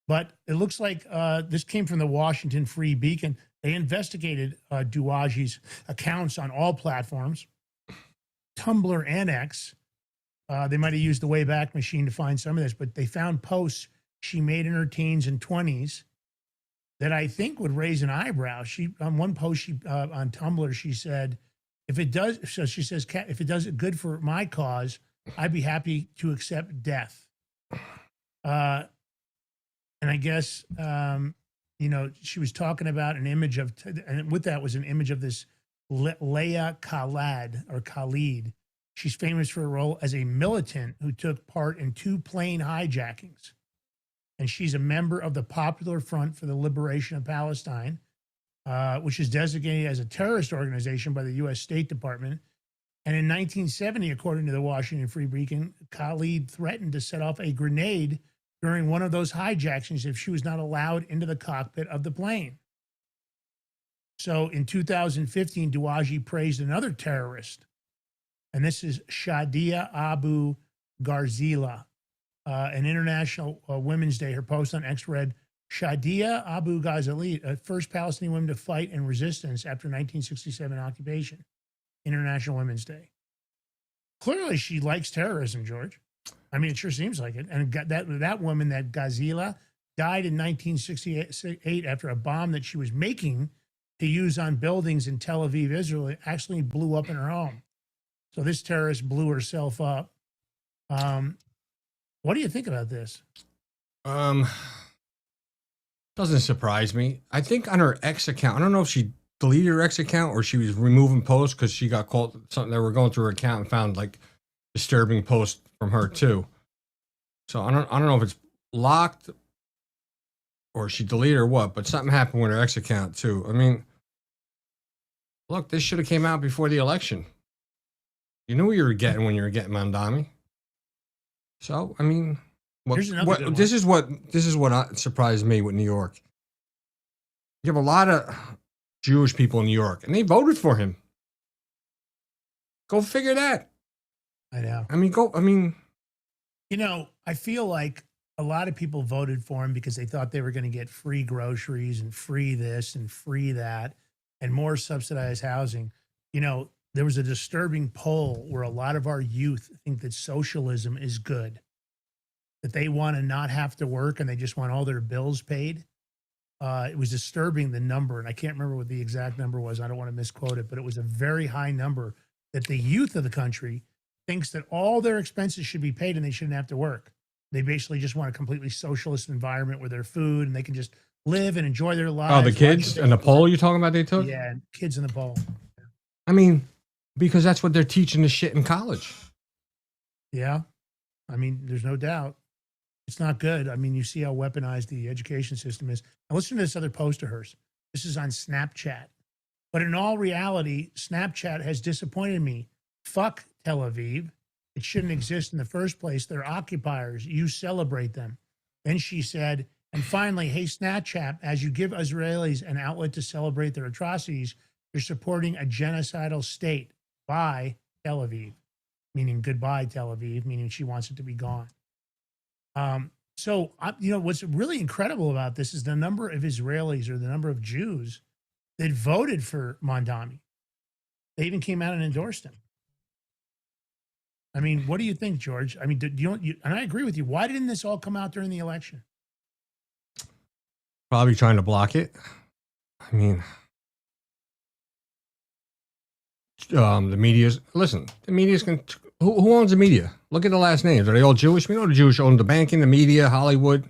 But it looks like this came from the Washington Free Beacon. They investigated Douaji's accounts on all platforms, Tumblr and X. They might have used the Wayback Machine to find some of this, but they found posts she made in her teens and 20s that I think would raise an eyebrow. She on one post she on Tumblr she said, "If it does," so she says, "if it does it good for my cause, I'd be happy to accept death." And I guess she was talking about an image of, and with that was an image of this Leia Khalid. She's famous for her role as a militant who took part in 2 plane hijackings. And she's a member of the Popular Front for the Liberation of Palestine, which is designated as a terrorist organization by the U.S. State Department. And in 1970, according to the Washington Free Beacon, Khalid threatened to set off a grenade during one of those hijackings if she was not allowed into the cockpit of the plane. So in 2015, Douaji praised another terrorist, and this is Shadia Abu Gharzila, an International Women's Day. Her post on X read, Shadia Abu Ghazali, first Palestinian woman to fight in resistance after 1967 occupation. International Women's Day. Clearly, she likes terrorism, George. I mean, it sure seems like it. And that woman, that Ghazila, died in 1968 after a bomb that she was making to use on buildings in Tel Aviv, Israel, actually blew up in her home. So this terrorist blew herself up. What do you think about this?
Doesn't surprise me. I think on her X account, I don't know if she deleted her X account or she was removing posts because she got called something. They were going through her account and found like disturbing posts from her too. So I don't know if it's locked or she deleted or what, but something happened with her X account too. I mean, look, this should have came out before the election. You knew what you were getting when you were getting Mandami. So I mean, this is what surprised me with New York. You have a lot of Jewish people in New York, and they voted for him. Go figure that.
I know.
I
feel like a lot of people voted for him because they thought they were going to get free groceries and free this and free that and more subsidized housing. There was a disturbing poll where a lot of our youth think that socialism is good, that they want to not have to work and they just want all their bills paid. It was disturbing, the number, and I can't remember what the exact number was. I don't want to misquote it, but it was a very high number that the youth of the country thinks that all their expenses should be paid and they shouldn't have to work. They basically just want a completely socialist environment where their food and they can just live and enjoy their lives.
Oh, the kids and the poll you're talking about they took?
Yeah, kids in the poll.
I mean, because that's what they're teaching the shit in college.
Yeah. I mean, there's no doubt. It's not good. I mean, you see how weaponized the education system is. Now listen to this other post of hers. This is on Snapchat. But in all reality, Snapchat has disappointed me. Fuck Tel Aviv. It shouldn't exist in the first place. They're occupiers. You celebrate them. Then she said, and finally, hey, Snapchat, as you give Israelis an outlet to celebrate their atrocities, you're supporting a genocidal state. Bye, Tel Aviv. Meaning goodbye, Tel Aviv, meaning she wants it to be gone. What's really incredible about this is the number of Israelis or the number of Jews that voted for Mandami. They even came out and endorsed him. I mean, what do you think, George? I mean, and I agree with you. Why didn't this all come out during the election?
Probably trying to block it. I mean, the media's, listen, the media's going to, who owns the media? Look at the last names. Are they all Jewish? We know the Jewish own the banking, the media, Hollywood.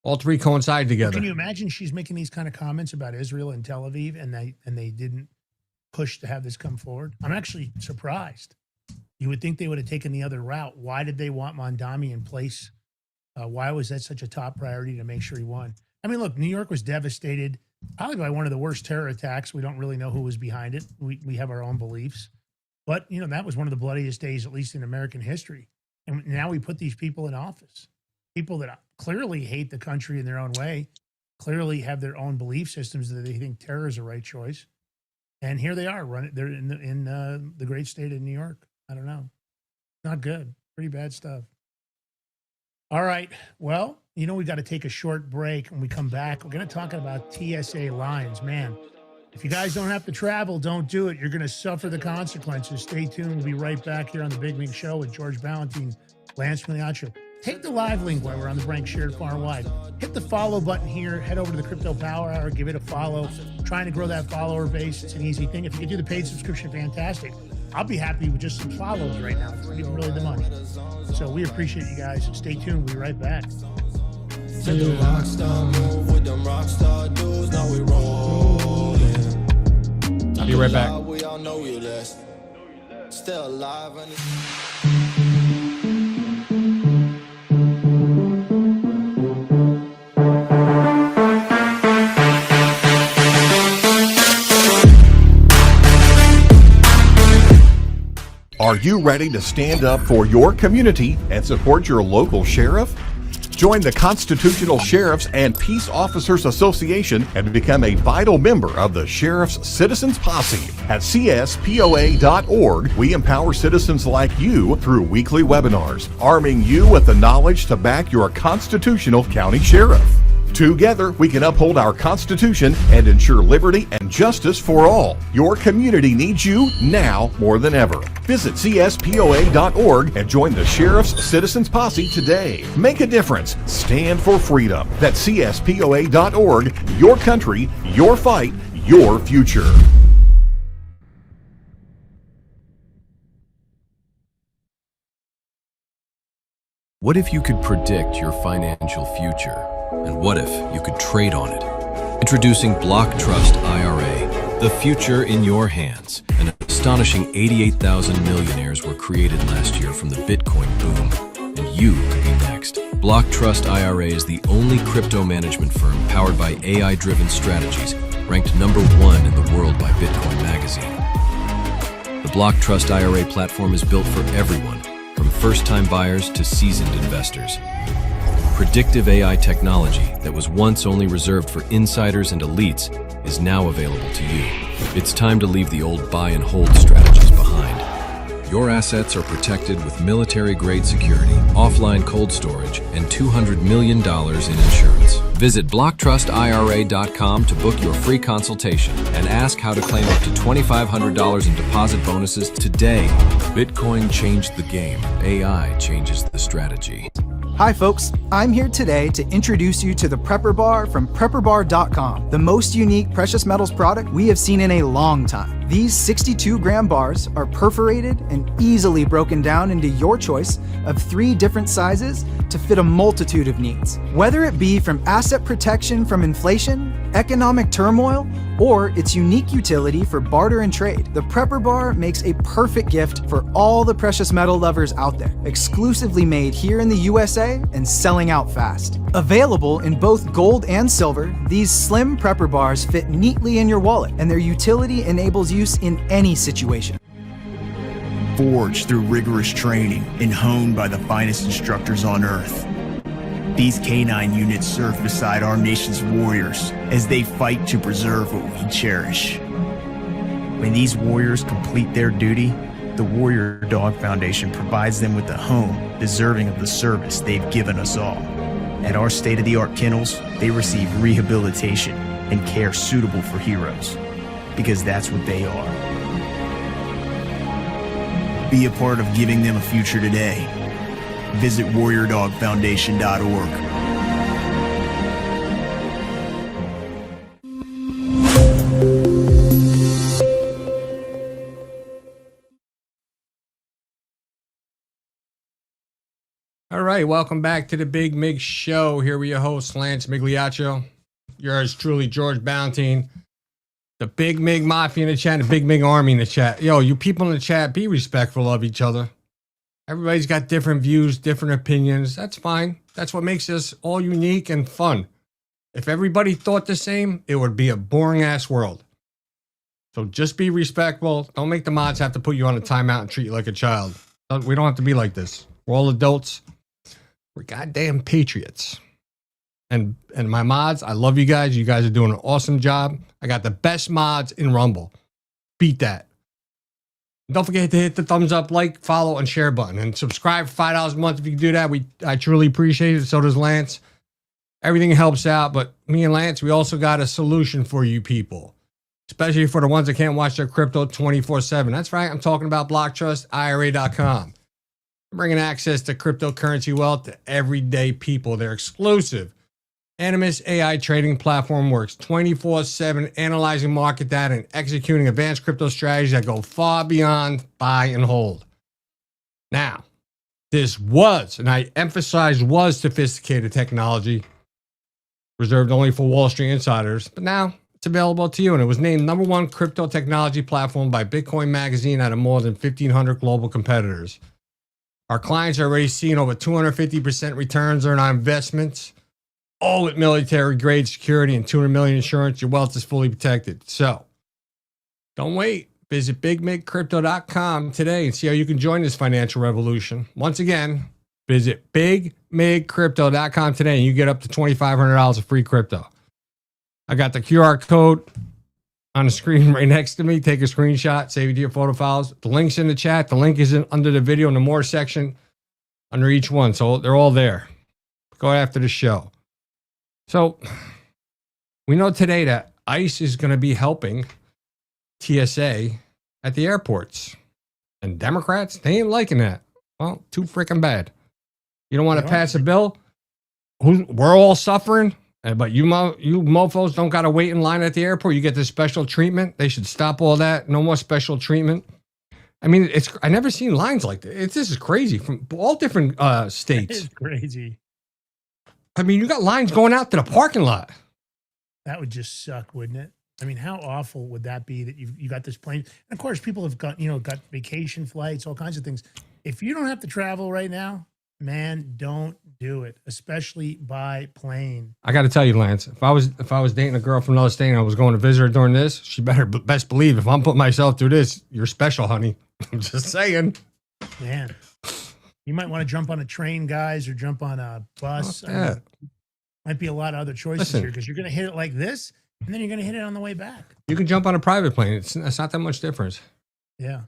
All three coincide together.
Can you imagine she's making these kind of comments about Israel and Tel Aviv and they didn't push to have this come forward? I'm actually surprised. You would think they would have taken the other route. Why did they want Mandami in place? Why was that such a top priority to make sure he won? I mean, look, New York was devastated probably by one of the worst terror attacks. We don't really know who was behind it. We have our own beliefs. But, that was one of the bloodiest days, at least in American history. And now we put these people in office. People that clearly hate the country in their own way, clearly have their own belief systems that they think terror is the right choice. And here they are running. They're in the great state of New York. I don't know. Not good. Pretty bad stuff. All right. Well, You know, we got to take a short break. When we come back, we're going to talk about TSA lines. Man, if you guys don't have to travel, don't do it. You're going to suffer the consequences. Stay tuned. We'll be right back here on the Big Mig Show with George Ballantyne, Lance Migliaccio. Take the live link while we're on the break, shared far and wide. Hit the follow button here. Head over to the Crypto Power Hour. Give it a follow. Trying to grow that follower base. It's an easy thing. If you can do the paid subscription, fantastic. I'll be happy with just some follows right now. It's not even really the money. So we appreciate you guys. Stay tuned. We'll be right back.
Took the rockstar move with them rockstar dudes. Now we rolling.
I'll be right back.
We all know you less. Still alive and
Are you ready to stand up for your community and support your local sheriff? Join the Constitutional Sheriffs and Peace Officers Association and become a vital member of the Sheriff's Citizens Posse. At CSPOA.org, we empower citizens like you through weekly webinars, arming you with the knowledge to back your constitutional county sheriff. Together, we can uphold our Constitution and ensure liberty and justice for all. Your community needs you now more than ever. Visit CSPOA.org and join the Sheriff's Citizens Posse today. Make a difference. Stand for freedom. That's CSPOA.org. Your country, your fight, your future.
What if you could predict your financial future? And what if you could trade on it? Introducing Block Trust IRA, the future in your hands. An astonishing 88,000 millionaires were created last year from the Bitcoin boom, and you could be next. Block Trust IRA is the only crypto management firm powered by AI-driven strategies, ranked #1 in the world by Bitcoin Magazine. The Block Trust IRA platform is built for everyone, from first-time buyers to seasoned investors. Predictive AI technology that was once only reserved for insiders and elites is now available to you. It's time to leave the old buy and hold strategies behind. Your assets are protected with military-grade security, offline cold storage, and $200 million in insurance. Visit BlockTrustIRA.com to book your free consultation and ask how to claim up to $2,500 in deposit bonuses today. Bitcoin changed the game. AI changes the strategy.
Hi folks, I'm here today to introduce you to the Prepper Bar from PrepperBar.com, the most unique precious metals product we have seen in a long time. These 62-gram bars are perforated and easily broken down into your choice of 3 different sizes to fit a multitude of needs. Whether it be from asset protection from inflation, economic turmoil, or its unique utility for barter and trade, the Prepper Bar makes a perfect gift for all the precious metal lovers out there. Exclusively made here in the USA and selling out fast. Available in both gold and silver, these slim Prepper Bars fit neatly in your wallet, and their utility enables use in any situation.
Forged through rigorous training and honed by the finest instructors on Earth, these canine units serve beside our nation's warriors as they fight to preserve what we cherish. When these warriors complete their duty, the Warrior Dog Foundation provides them with a home deserving of the service they've given us all. At our state-of-the-art kennels, they receive rehabilitation and care suitable for heroes, because that's what they are. Be a part of giving them a future today. Visit WarriorDogFoundation.org.
All right, welcome back to the Big Mig Show. Here with your host, Lance Migliaccio. Yours truly, George Ballantyne. The Big Mig Mafia in the chat, the Big Mig Army in the chat. Yo, you people in the chat, be respectful of each other. Everybody's got different views, different opinions. That's fine. That's what makes us all unique and fun. If everybody thought the same, it would be a boring-ass world. So just be respectful. Don't make the mods have to put you on a timeout and treat you like a child. We don't have to be like this. We're all adults. We're goddamn patriots. And my mods, I love you guys. You guys are doing an awesome job. I got the best mods in Rumble. Beat that. Don't forget to hit the thumbs up, like, follow, and share button. And subscribe for $5 a month if you can do that. I truly appreciate it. So does Lance. Everything helps out, but me and Lance, we also got a solution for you people, especially for the ones that can't watch their crypto 24/7. That's right. I'm talking about BlockTrustIRA.com. Bringing access to cryptocurrency wealth to everyday people. Their exclusive Animus AI trading platform works 24/7, analyzing market data and executing advanced crypto strategies that go far beyond buy and hold. Now, this was, and I emphasize was, sophisticated technology reserved only for Wall Street insiders, but now it's available to you, and it was named #1 crypto technology platform by Bitcoin Magazine out of more than 1,500 global competitors. Our clients are already seeing over 250% returns on our investments, all with military-grade security and $200 million insurance. Your wealth is fully protected. So, don't wait. Visit BigMigCrypto.com today and see how you can join this financial revolution. Once again, visit BigMigCrypto.com today and you get up to $2,500 of free crypto. I got the QR code on the screen right next to me. Take a screenshot, save it to your photo files. The link's in the chat. The link is under the video in the more section under each one. So they're all there. Go after the show. So we know today that ICE is going to be helping TSA at the airports. And Democrats, they ain't liking that. Well, too freaking bad. You don't want to pass a bill? We're all suffering. But you mofos don't got to wait in line at the airport. You get this special treatment. They should stop all that. No more special treatment. I mean, I never seen lines like this. This is crazy from all different states.
It's crazy.
I mean, you got lines going out to the parking lot.
That would just suck, wouldn't it? I mean, how awful would that be that you got this plane? And of course, people have got vacation flights, all kinds of things. If you don't have to travel right now, man, don't do it, especially by plane.
I got to tell you, Lance, if I was dating a girl from another state and I was going to visit her during this, she better best believe if I'm putting myself through this, you're special, honey. I'm just saying.
Man, you might want to jump on a train, guys, or jump on a bus. Might be a lot of other choices here because you're going to hit it like this, and then you're going to hit it on the way back.
You can jump on a private plane. It's not that much difference.
Yeah.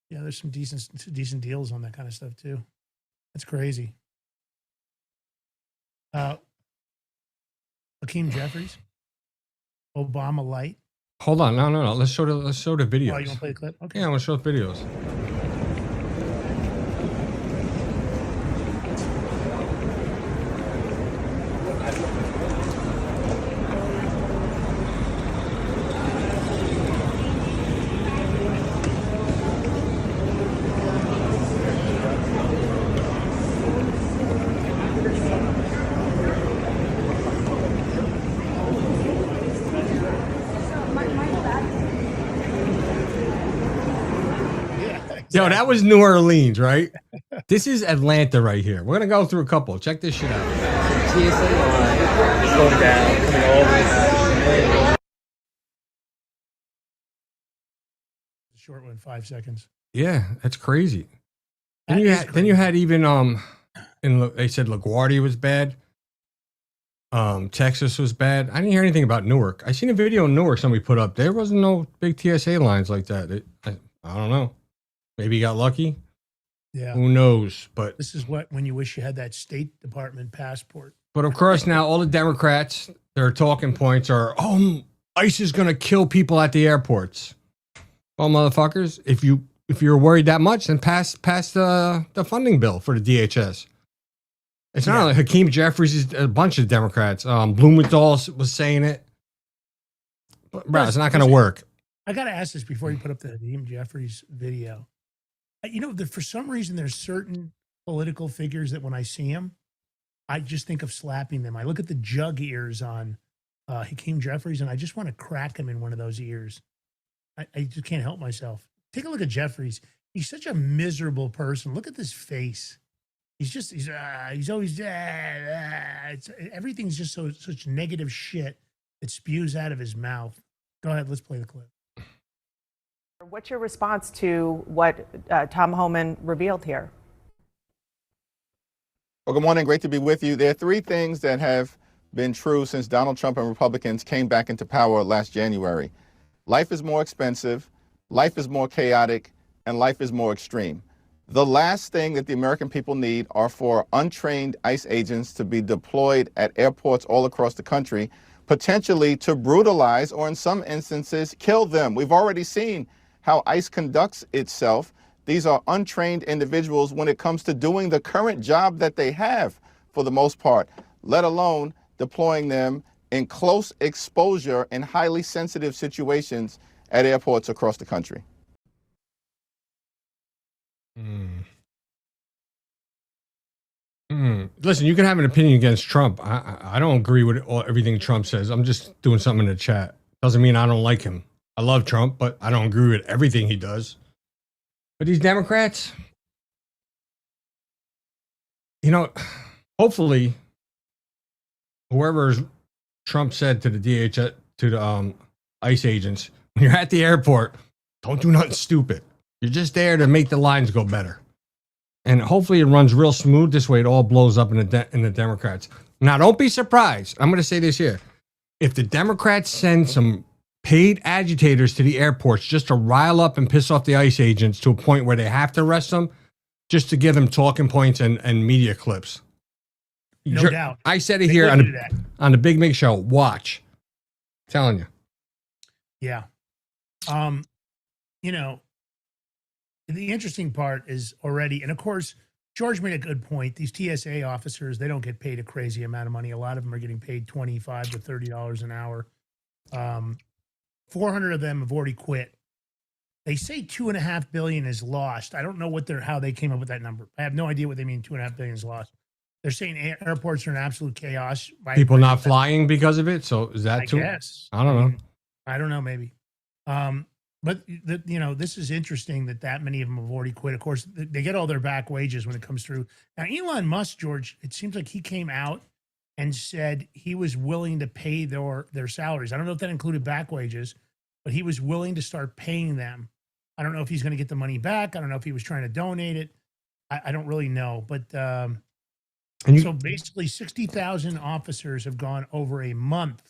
Yeah, there's some decent deals on that kind of stuff, too. That's crazy. Hakeem Jeffries, Obama light.
Hold on, no. Let's show the videos.
Oh, you want to play the clip? Okay.
Yeah, I want to show the videos. Yo, that was New Orleans, right? This is Atlanta right here. We're going to go through a couple. Check this shit out.
TSA line going down, coming all the way down.
Short one, 5 seconds.
Yeah, that's crazy. Then you had even they said LaGuardia was bad. Texas was bad. I didn't hear anything about Newark. I seen a video in Newark somebody put up. There wasn't no big TSA lines like that. I don't know. Maybe you got lucky.
Yeah.
Who knows? But
this is when you wish you had that State Department passport.
But of course, now all the Democrats, their talking points are, ICE is going to kill people at the airports. Well, motherfuckers, if you're worried that much, then pass the funding bill for the DHS. It's not like Hakeem Jeffries is a bunch of Democrats. Blumenthal was saying it. But, bro, it's not going to work.
I got to ask this before you put up the Hakeem Jeffries video. For some reason, there's certain political figures that when I see them, I just think of slapping them. I look at the jug ears on Hakeem Jeffries, and I just want to crack him in one of those ears. I just can't help myself. Take a look at Jeffries. He's such a miserable person. Look at this face. He's always everything's just such negative shit that spews out of his mouth. Go ahead, let's play the clip.
What's your response to what Tom Homan revealed here?
Well, good morning. Great to be with you. There are three things that have been true since Donald Trump and Republicans came back into power last January. Life is more expensive, life is more chaotic, and life is more extreme. The last thing that the American people need are for untrained ICE agents to be deployed at airports all across the country, potentially to brutalize or in some instances kill them. We've already seen how ICE conducts itself. These are untrained individuals when it comes to doing the current job that they have for the most part, let alone deploying them in close exposure and highly sensitive situations at airports across the country.
Listen, you can have an opinion against Trump. I don't agree with everything Trump says. I'm just doing something in the chat. Doesn't mean I don't like him. I love Trump, but I don't agree with everything he does. But these Democrats, you know, hopefully, whoever Trump said to the DHS, to the ICE agents, when you're at the airport, don't do nothing stupid. You're just there to make the lines go better. And hopefully it runs real smooth. This way it all blows up in the Democrats. Now, don't be surprised. I'm going to say this here. If the Democrats send some paid agitators to the airports just to rile up and piss off the ICE agents to a point where they have to arrest them, just to give them talking points and media clips.
No doubt.
I said it here on the Big Mig Show. Watch. I'm telling you.
Yeah. You know, the interesting part is already, and of course, George made a good point. These TSA officers, they don't get paid a crazy amount of money. A lot of them are getting paid $25 to $30 an hour. 400 of them have already quit. They say $2.5 billion is lost. I don't know how they came up with that number. I have no idea what they mean. $2.5 billion is lost. They're saying airports are in absolute chaos.
People not flying because of it. So is that too?
Guess.
I don't know.
I don't know. Maybe. But you know, this is interesting that many of them have already quit. Of course, they get all their back wages when it comes through. Now, Elon Musk, George, it seems like he came out and said he was willing to pay their salaries. I don't know if that included back wages, but he was willing to start paying them. I don't know if he's going to get the money back. I don't know if he was trying to donate it. I don't really know. But so basically 60,000 officers have gone over a month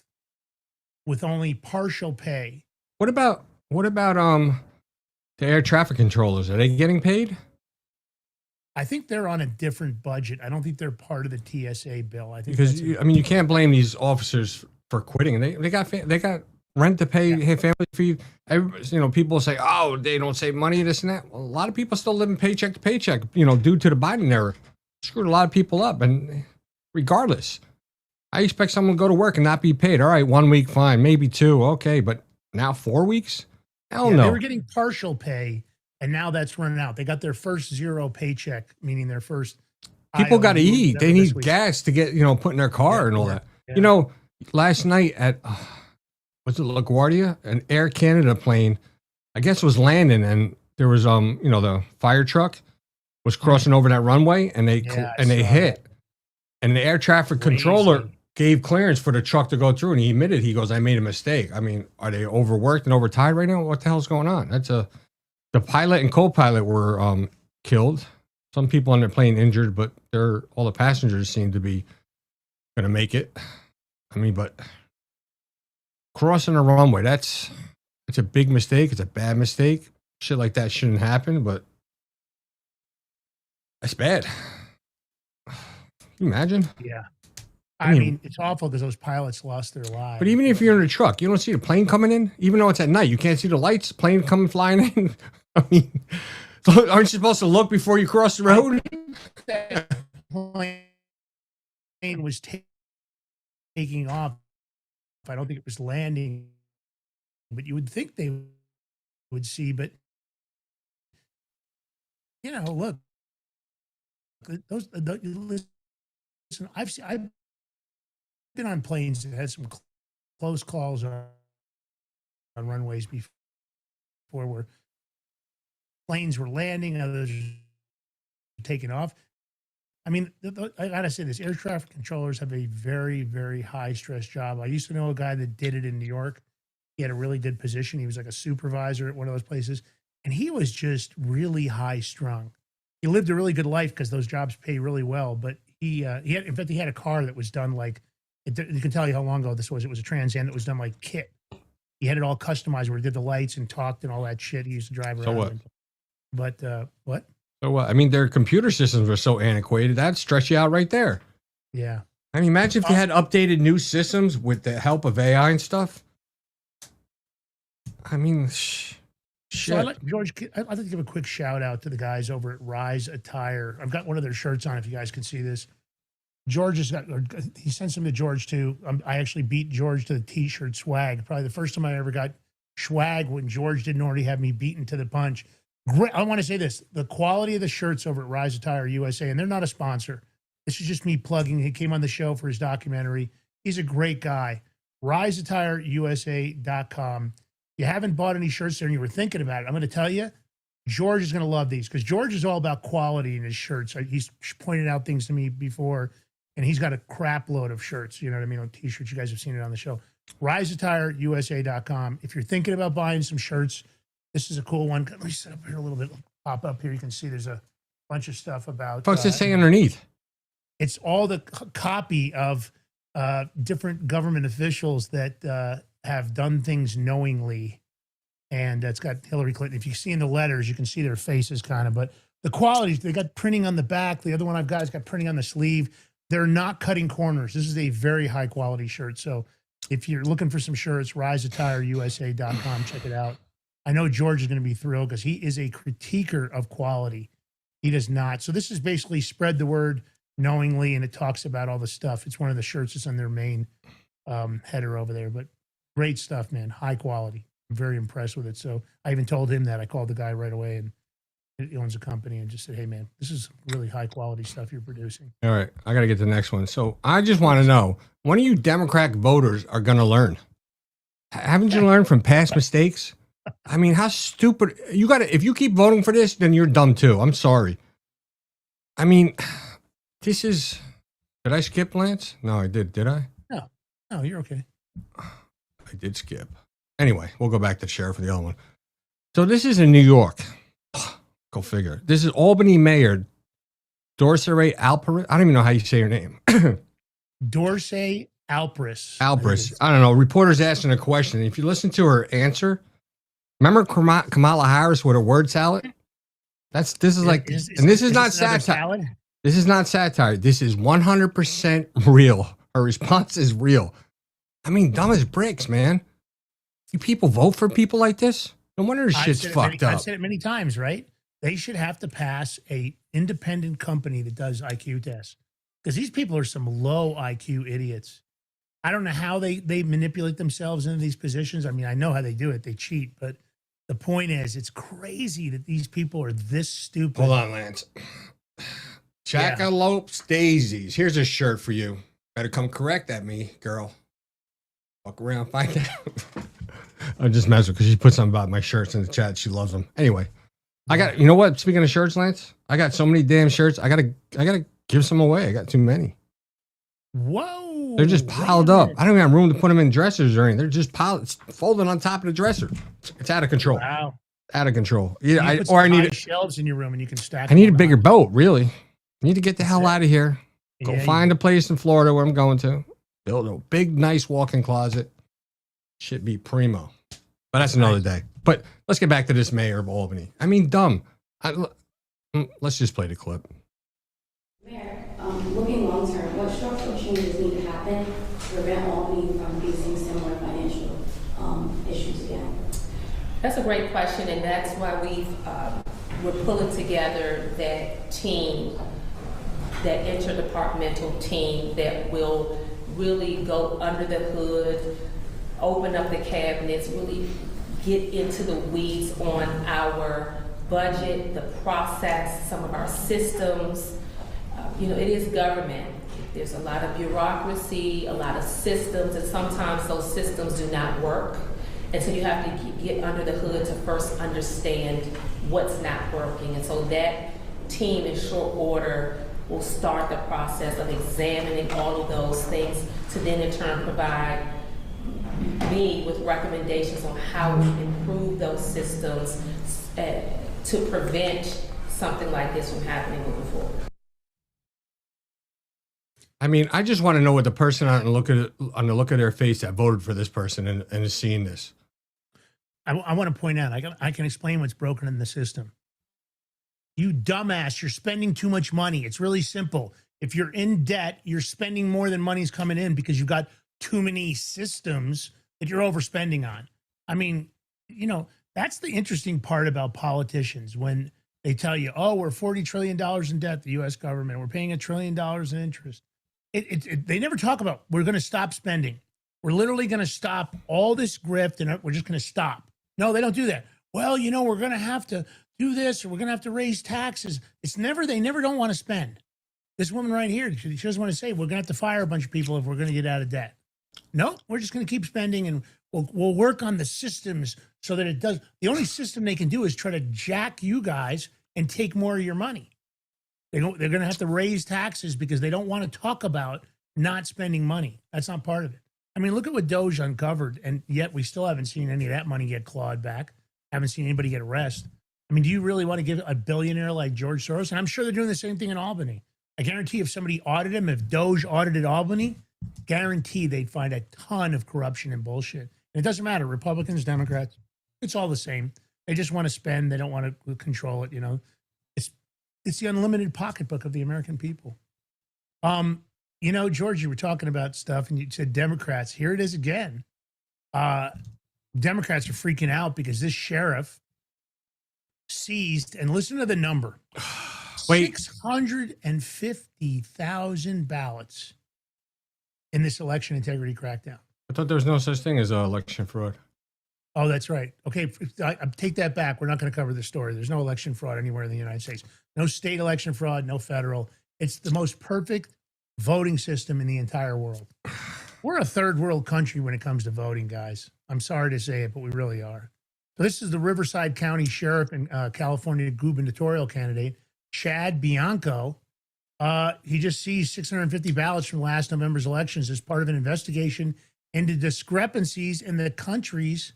with only partial pay.
What about the air traffic controllers? Are they getting paid?
I think they're on a different budget. I don't think they're part of the TSA bill. I think
because you can't blame these officers for quitting. They got rent to pay, family fee. People say, oh, they don't save money, this and that. Well, a lot of people still living paycheck to paycheck. Due to the Biden era, screwed a lot of people up. And regardless, I expect someone to go to work and not be paid. All right, 1 week, fine, maybe 2, okay, but now 4 weeks. Hell no.
They were getting partial pay, and now that's running out. They got their first zero paycheck, meaning their first.
People got to eat. They need gas to get, put in their car and all that. Yeah. Last night at, was it LaGuardia? An Air Canada plane, I guess, was landing, and there was, the fire truck was crossing over that runway, and they hit. And the air traffic controller gave clearance for the truck to go through, and he admitted, he goes, I made a mistake. I mean, are they overworked and overtired right now? What the hell's going on? The pilot and co-pilot were killed. Some people on the plane injured, but all the passengers seem to be going to make it. I mean, but crossing a runway, it's a big mistake. It's a bad mistake. Shit like that shouldn't happen, but that's bad. Can you imagine?
Yeah. I mean, it's awful because those pilots lost their lives.
But even if you're in a truck, you don't see the plane coming in, even though it's at night. You can't see the lights, plane coming flying in. I mean, aren't you supposed to look before you cross the road?
That plane was taking off. I don't think it was landing, but you would think they would see. But look, listen, I've been on planes that had some close calls on runways before, where planes were landing, others were taking off. I mean, I gotta say this: air traffic controllers have a very, very high stress job. I used to know a guy that did it in New York. He had a really good position. He was like a supervisor at one of those places, and he was just really high strung. He lived a really good life because those jobs pay really well. But he had a car that was done like. You can tell you how long ago this was. It was a Trans Am that was done like kit. He had it all customized where he did the lights and talked and all that shit. He used to drive around.
So what?
But what?
So what? I mean, their computer systems were so antiquated that'd stress you out right there.
Yeah.
I mean, imagine if you had updated new systems with the help of AI and stuff. I mean, shit.
So George, I'd like to give a quick shout out to the guys over at Rise Attire. I've got one of their shirts on if you guys can see this. George has got, he sent some to George too. I actually beat George to the t-shirt swag. Probably the first time I ever got swag when George didn't already have me beaten to the punch. Great. I want to say this, the quality of the shirts over at Rise Attire USA, and they're not a sponsor. This is just me plugging. He came on the show for his documentary. He's a great guy. RiseAttireUSA.com. If you haven't bought any shirts there and you were thinking about it, I'm going to tell you, George is going to love these because George is all about quality in his shirts. He's pointed out things to me before, and he's got a crap load of shirts. You know what I mean? On t-shirts, you guys have seen it on the show. RiseAttireUSA.com. If you're thinking about buying some shirts, this is a cool one. Let me set up here a little bit. Pop up here. You can see there's a bunch of stuff about.
What's this saying underneath?
It's all the copy of different government officials that have done things knowingly. And it's got Hillary Clinton. If you see in the letters, you can see their faces kind of. But the qualities, they got printing on the back. The other one I've got has got printing on the sleeve. They're not cutting corners. This is a very high quality shirt. So if you're looking for some shirts, RiseAttireUSA.com. Check it out. I know George is going to be thrilled because he is a critiquer of quality. He does not. So this is basically spread the word knowingly, and it talks about all the stuff. It's one of the shirts that's on their main header over there. But great stuff, man. High quality. I'm very impressed with it. So I even told him that. I called the guy right away, and he owns a company, and just said, hey, man, this is really high quality stuff you're producing.
All right. I got to get to the next one. So I just want to know, when of you Democrat voters are going to learn? Haven't you learned from past mistakes? I mean, how stupid you got to, if you keep voting for this, then you're dumb too. I'm sorry. I mean, this is, did I skip, Lance? No, I did. Did I?
No, you're okay.
I did skip. Anyway, we'll go back to sheriff for the other one. So this is in New York. Go figure. This is Albany Mayor Dorsey Alperis. I don't even know how you say your name.
Dorsey Alperis.
Alperis. I don't know. Reporters asking a question. If you listen to her answer, remember Kamala Harris with her word salad? This is like, and this is not satire. This is not satire. This is 100% real. Her response is real. I mean, dumb as bricks, man. You people vote for people like this? No wonder this shit's fucked up.
I've said it many times, right? They should have to pass a independent company that does IQ tests because these people are some low IQ idiots. I don't know how they manipulate themselves into these positions. I mean, I know how they do it. They cheat, but the point is, it's crazy that these people are this stupid.
Hold on, Lance. Jackalopes daisies. Here's a shirt for you. Better come correct at me, girl. Walk around, find out. I just mess with her because she put something about my shirts in the chat. She loves them. Anyway, I got, you know what? Speaking of shirts, Lance, I got so many damn shirts. I gotta give some away. I got too many.
Whoa.
They're just piled up. I don't even have room to put them in dressers or anything. They're just piled, it's folded on top of the dresser. It's out of control.
Wow.
Out of control. Yeah,
I need shelves in your room and you can stack.
I need a bigger boat, really. I need to get the hell out of here. Go find a place in Florida where I'm going to. Build a big, nice walk-in closet. Should be primo. But that's another day. But let's get back to this mayor of Albany. I mean, dumb. Let's just play the clip.
Mayor, looking long term, what structural changes need to happen to prevent Albany from facing similar financial issues again?
That's a great question, and that's why we're pulling together that team, that interdepartmental team that will really go under the hood, open up the cabinets, really get into the weeds on our budget, the process, some of our systems. It is government. There's a lot of bureaucracy, a lot of systems, and sometimes those systems do not work. And so you have to get under the hood to first understand what's not working. And so that team in short order will start the process of examining all of those things to then in turn provide me with recommendations on how we improve those systems to prevent something like this from happening moving forward.
I mean, I just want to know what the person on the look of their face that voted for this person and is seeing this.
I want to point out, I can explain what's broken in the system. You dumbass, you're spending too much money. It's really simple. If you're in debt, you're spending more than money's coming in because you've got too many systems that you're overspending on. I mean, you know, that's the interesting part about politicians when they tell you, oh, we're $40 trillion in debt, the U.S. government. We're paying $1 trillion in interest. They never talk about we're going to stop spending. We're literally going to stop all this grift and we're just going to stop. No, they don't do that. Well, you know, we're going to have to do this or we're going to have to raise taxes. They never don't want to spend. This woman right here, she doesn't want to say we're going to have to fire a bunch of people if we're going to get out of debt. No, we're just going to keep spending and we'll work on the systems so that it does. The only system they can do is try to jack you guys and take more of your money. They're going to have to raise taxes because they don't want to talk about not spending money. That's not part of it. I mean, look at what Doge uncovered, and yet we still haven't seen any of that money get clawed back. Haven't seen anybody get arrested. I mean, do you really want to give a billionaire like George Soros? And I'm sure they're doing the same thing in Albany. I guarantee if somebody audited him, if Doge audited Albany, guarantee they'd find a ton of corruption and bullshit. And it doesn't matter, Republicans, Democrats, it's all the same. They just want to spend. They don't want to control it. You know, it's the unlimited pocketbook of the American people. You know, George, you were talking about stuff and you said Democrats. Here it is again. Democrats are freaking out because this sheriff seized, and listen to the number. Wait. 650,000 ballots in this election integrity crackdown.
I thought there was no such thing as election fraud.
Oh, that's right. Okay, I take that back. We're not going to cover this story. There's no election fraud anywhere in the United States. No state election fraud, no federal. It's the most perfect voting system in the entire world. We're a third world country when it comes to voting, guys. I'm sorry to say it, but we really are. So this is the Riverside County Sheriff and California gubernatorial candidate, Chad Bianco. He just seized 650 ballots from last November's elections as part of an investigation into discrepancies in the county's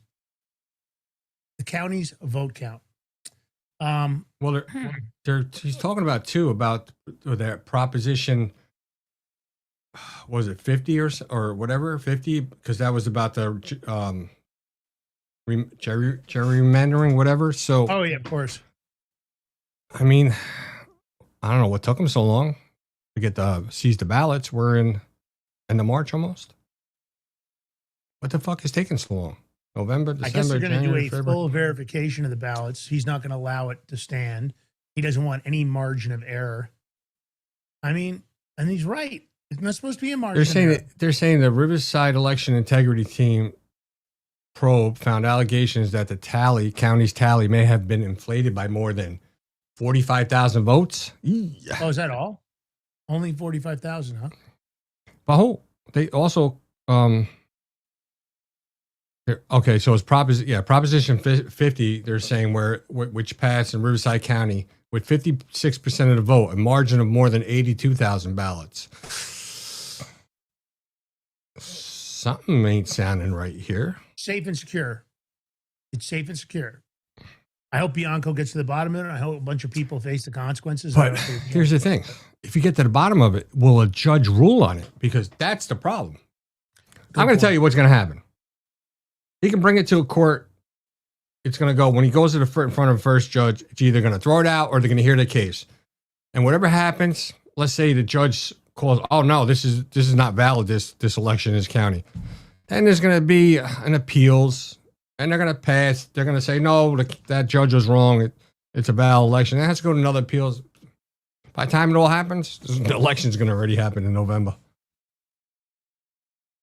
vote count.
Well, he's talking about too about that proposition. Was it 50 or whatever 50? Because that was about the gerrymandering, whatever. So,
oh yeah, of course.
I mean, I don't know what took them so long to get seize the ballots. We're in the March almost. What the fuck is taking so long? November, December,
I guess they're going to do a
February.
full verification of the ballots. He's not going to allow it to stand. He doesn't want any margin of error. I mean, and he's right. It's not supposed to be a margin.
They're saying the Riverside election integrity team probe found allegations that the county's tally may have been inflated by more than 45,000 votes.
Oh, is that all? Only 45,000, huh?
But they also okay, so it's Proposition 50. They're saying which passed in Riverside County with 56% of the vote, a margin of more than 82,000 ballots. Something ain't sounding right here.
Safe and secure. It's safe and secure. I hope Bianco gets to the bottom of it. I hope a bunch of people face the consequences.
But here's the thing. If you get to the bottom of it, will a judge rule on it? Because that's the problem. I'm going to tell you what's going to happen. He can bring it to a court. It's going to go, when he goes in front of a first judge, it's either going to throw it out or they're going to hear the case. And whatever happens, let's say the judge calls, oh no, this is not valid, this election in this county. Then there's going to be an appeals, and they're going to pass. They're going to say, no, that judge was wrong. It's a valid election. It has to go to another appeals. By the time it all happens, the election's going to already happen in November.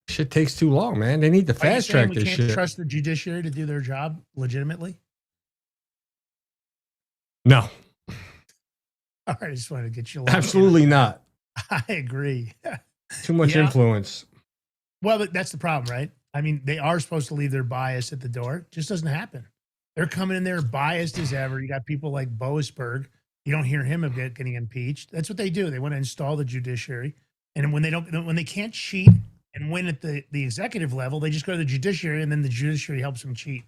Shit takes too long, man. They need to fast track this shit.
We can't trust the judiciary to do their job legitimately?
No.
All right, I just wanted to get you.
Absolutely not.
I agree.
Too much influence.
Well, that's the problem, right? I mean, they are supposed to leave their bias at the door. It just doesn't happen. They're coming in there biased as ever. You got people like Boasberg. You don't hear him getting impeached. That's what they do. They want to install the judiciary, and when they can't cheat and win at the executive level, they just go to the judiciary, and then the judiciary helps them cheat.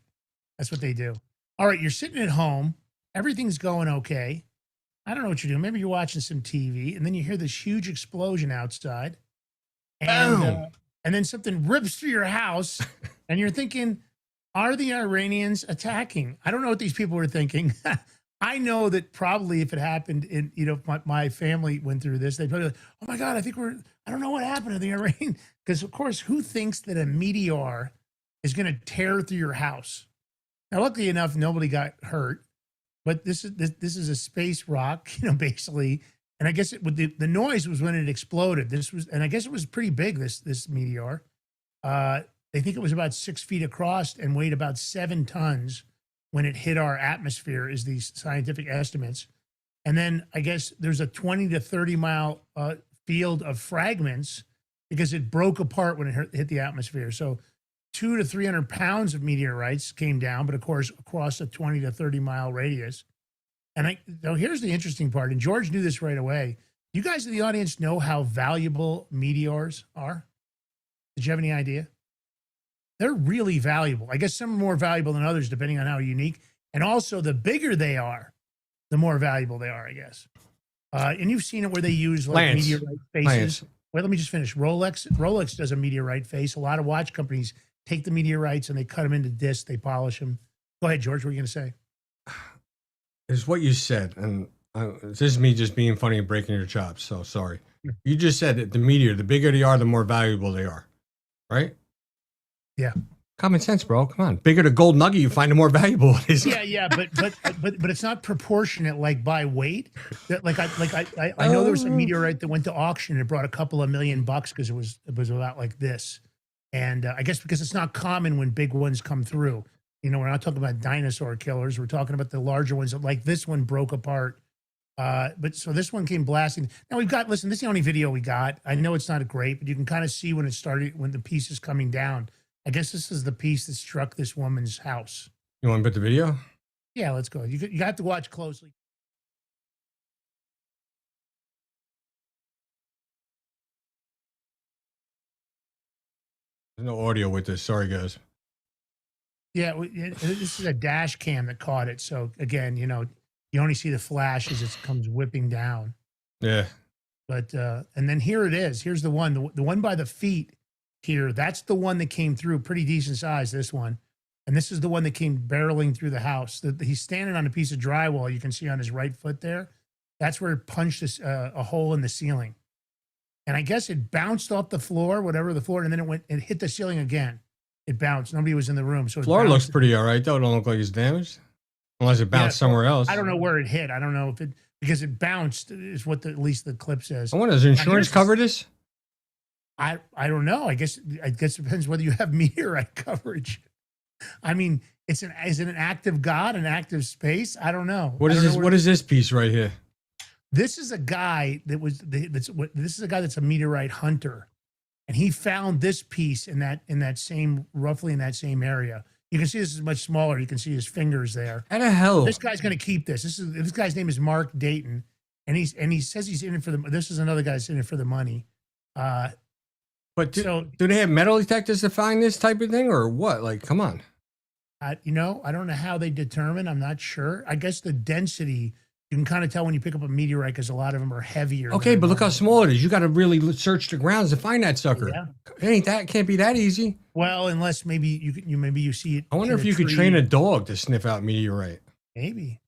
That's what they do. All right, you're sitting at home. Everything's going okay. I don't know what you're doing. Maybe you're watching some TV, and then you hear this huge explosion outside. And then something rips through your house, and you're thinking, are the Iranians attacking? I don't know what these people were thinking. I know that probably if it happened in, if my family went through this, they'd probably be like, oh my God, I don't know what happened to the Iran. Because of course, who thinks that a meteor is going to tear through your house? Now, luckily enough, nobody got hurt, but this is a space rock, basically. And I guess the noise was when it exploded. And I guess it was pretty big, this meteor. They think it was about 6 feet across and weighed about 7 tons when it hit our atmosphere, is these scientific estimates. And then I guess there's a 20 to 30 mile field of fragments because it broke apart when it hit the atmosphere. So 200 to 300 pounds of meteorites came down, but of course, across a 20 to 30 mile radius. And so here's the interesting part, and George knew this right away. You guys in the audience know how valuable meteors are? Did you have any idea? They're really valuable. I guess some are more valuable than others, depending on how unique. And also, the bigger they are, the more valuable they are, I guess. And you've seen it where they use like meteorite faces. Wait, let me just finish. Rolex does a meteorite face. A lot of watch companies take the meteorites and they cut them into discs. They polish them. Go ahead, George. What are you going to say?
It's what you said, and this is me just being funny and breaking your chops. So sorry. You just said that the meteor, the bigger they are, the more valuable they are, right?
Yeah.
Common sense, bro. Come on. Bigger the gold nugget you find, the more valuable it is.
Yeah, but it's not proportionate like by weight. Like I know there was a meteorite that went to auction and it brought a couple of $1 million because it was about like this. And I guess because it's not common when big ones come through. We're not talking about dinosaur killers. We're talking about the larger ones that, like this one, broke apart. But so this one came blasting. Now listen, this is the only video we got. I know it's not great, but you can kind of see when it started, when the piece is coming down. I guess this is the piece that struck this woman's house.
You want to put the video?
Yeah, let's go. You have to watch closely.
There's no audio with this. Sorry, guys.
Yeah, this is a dash cam that caught it. So again, you only see the flash as it comes whipping down.
Yeah.
But and then here it is. Here's the one by the feet here. That's the one that came through, pretty decent size, this one. And this is the one that came barreling through the house. He's standing on a piece of drywall. You can see on his right foot there. That's where it punched a hole in the ceiling. And I guess it bounced off the floor, whatever the floor, and then it hit the ceiling again. It bounced. Nobody was in the room. So
floor looks pretty all right, though. It don't look like it's damaged. Unless it bounced somewhere else.
I don't know where it hit. I don't know if because it bounced is what at least the clip says.
I wonder, does insurance cover this?
I don't know. I guess it depends whether you have meteorite coverage. I mean, is it an active God, an active space? I don't know.
What is this? What is this piece right here?
This is a guy this is a guy that's a meteorite hunter, and he found this piece roughly in that same area. You can see this is much smaller. You can see his fingers there.
How the hell?
This guy's going to keep this. This guy's name is Mark Dayton, and he says he's in it for the. This is another guy's in it for the money.
But do they have metal detectors to find this type of thing, or what? Like, come on.
I don't know how they determine. I'm not sure. I guess the density. You can kind of tell when you pick up a meteorite because a lot of them are heavier.
Okay, but look how small it is. You got to really search the grounds to find that sucker.
Yeah.
Can't be that easy.
Well, unless maybe you see it.
I wonder if you could train a dog to sniff out meteorite.
Maybe.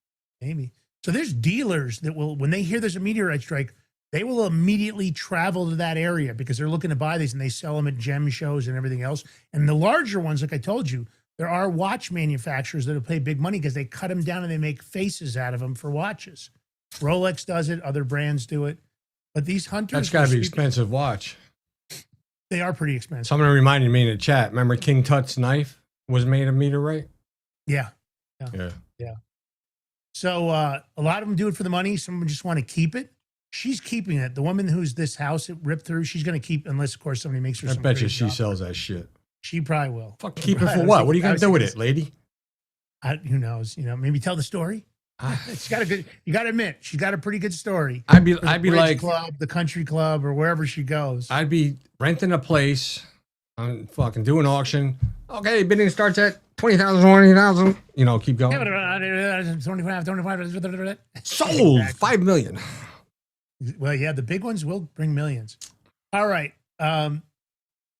So there's dealers that will, when they hear there's a meteorite strike, they will immediately travel to that area because they're looking to buy these, and they sell them at gem shows and everything else. And the larger ones, like I told you, there are watch manufacturers that will pay big money because they cut them down and they make faces out of them for watches. Rolex does it. Other brands do it. But these hunters...
That's got to be expensive watch.
They are pretty expensive.
Someone reminded me in the chat. Remember King Tut's knife was made of meteorite?
Yeah. So a lot of them do it for the money. Some of them just want to keep it. She's keeping it. The woman who's this house it ripped through, she's going to keep, unless, of course, somebody makes her
I
some
bet you
crazy
she
offer.
sells that shit.
She probably will.
Fuck, keep it for what? What are you going to do with it, lady?
Who knows? Maybe tell the story. She's got a good. You got to admit, she's got a pretty good story.
I'd be
Bridge
like
club, the country club, or wherever she goes.
I'd be renting a place. I'm fucking doing auction. Okay, bidding starts at 20,000, 20,000. Keep going.
25.
Sold 5 million.
Well, yeah, the big ones will bring millions. All right.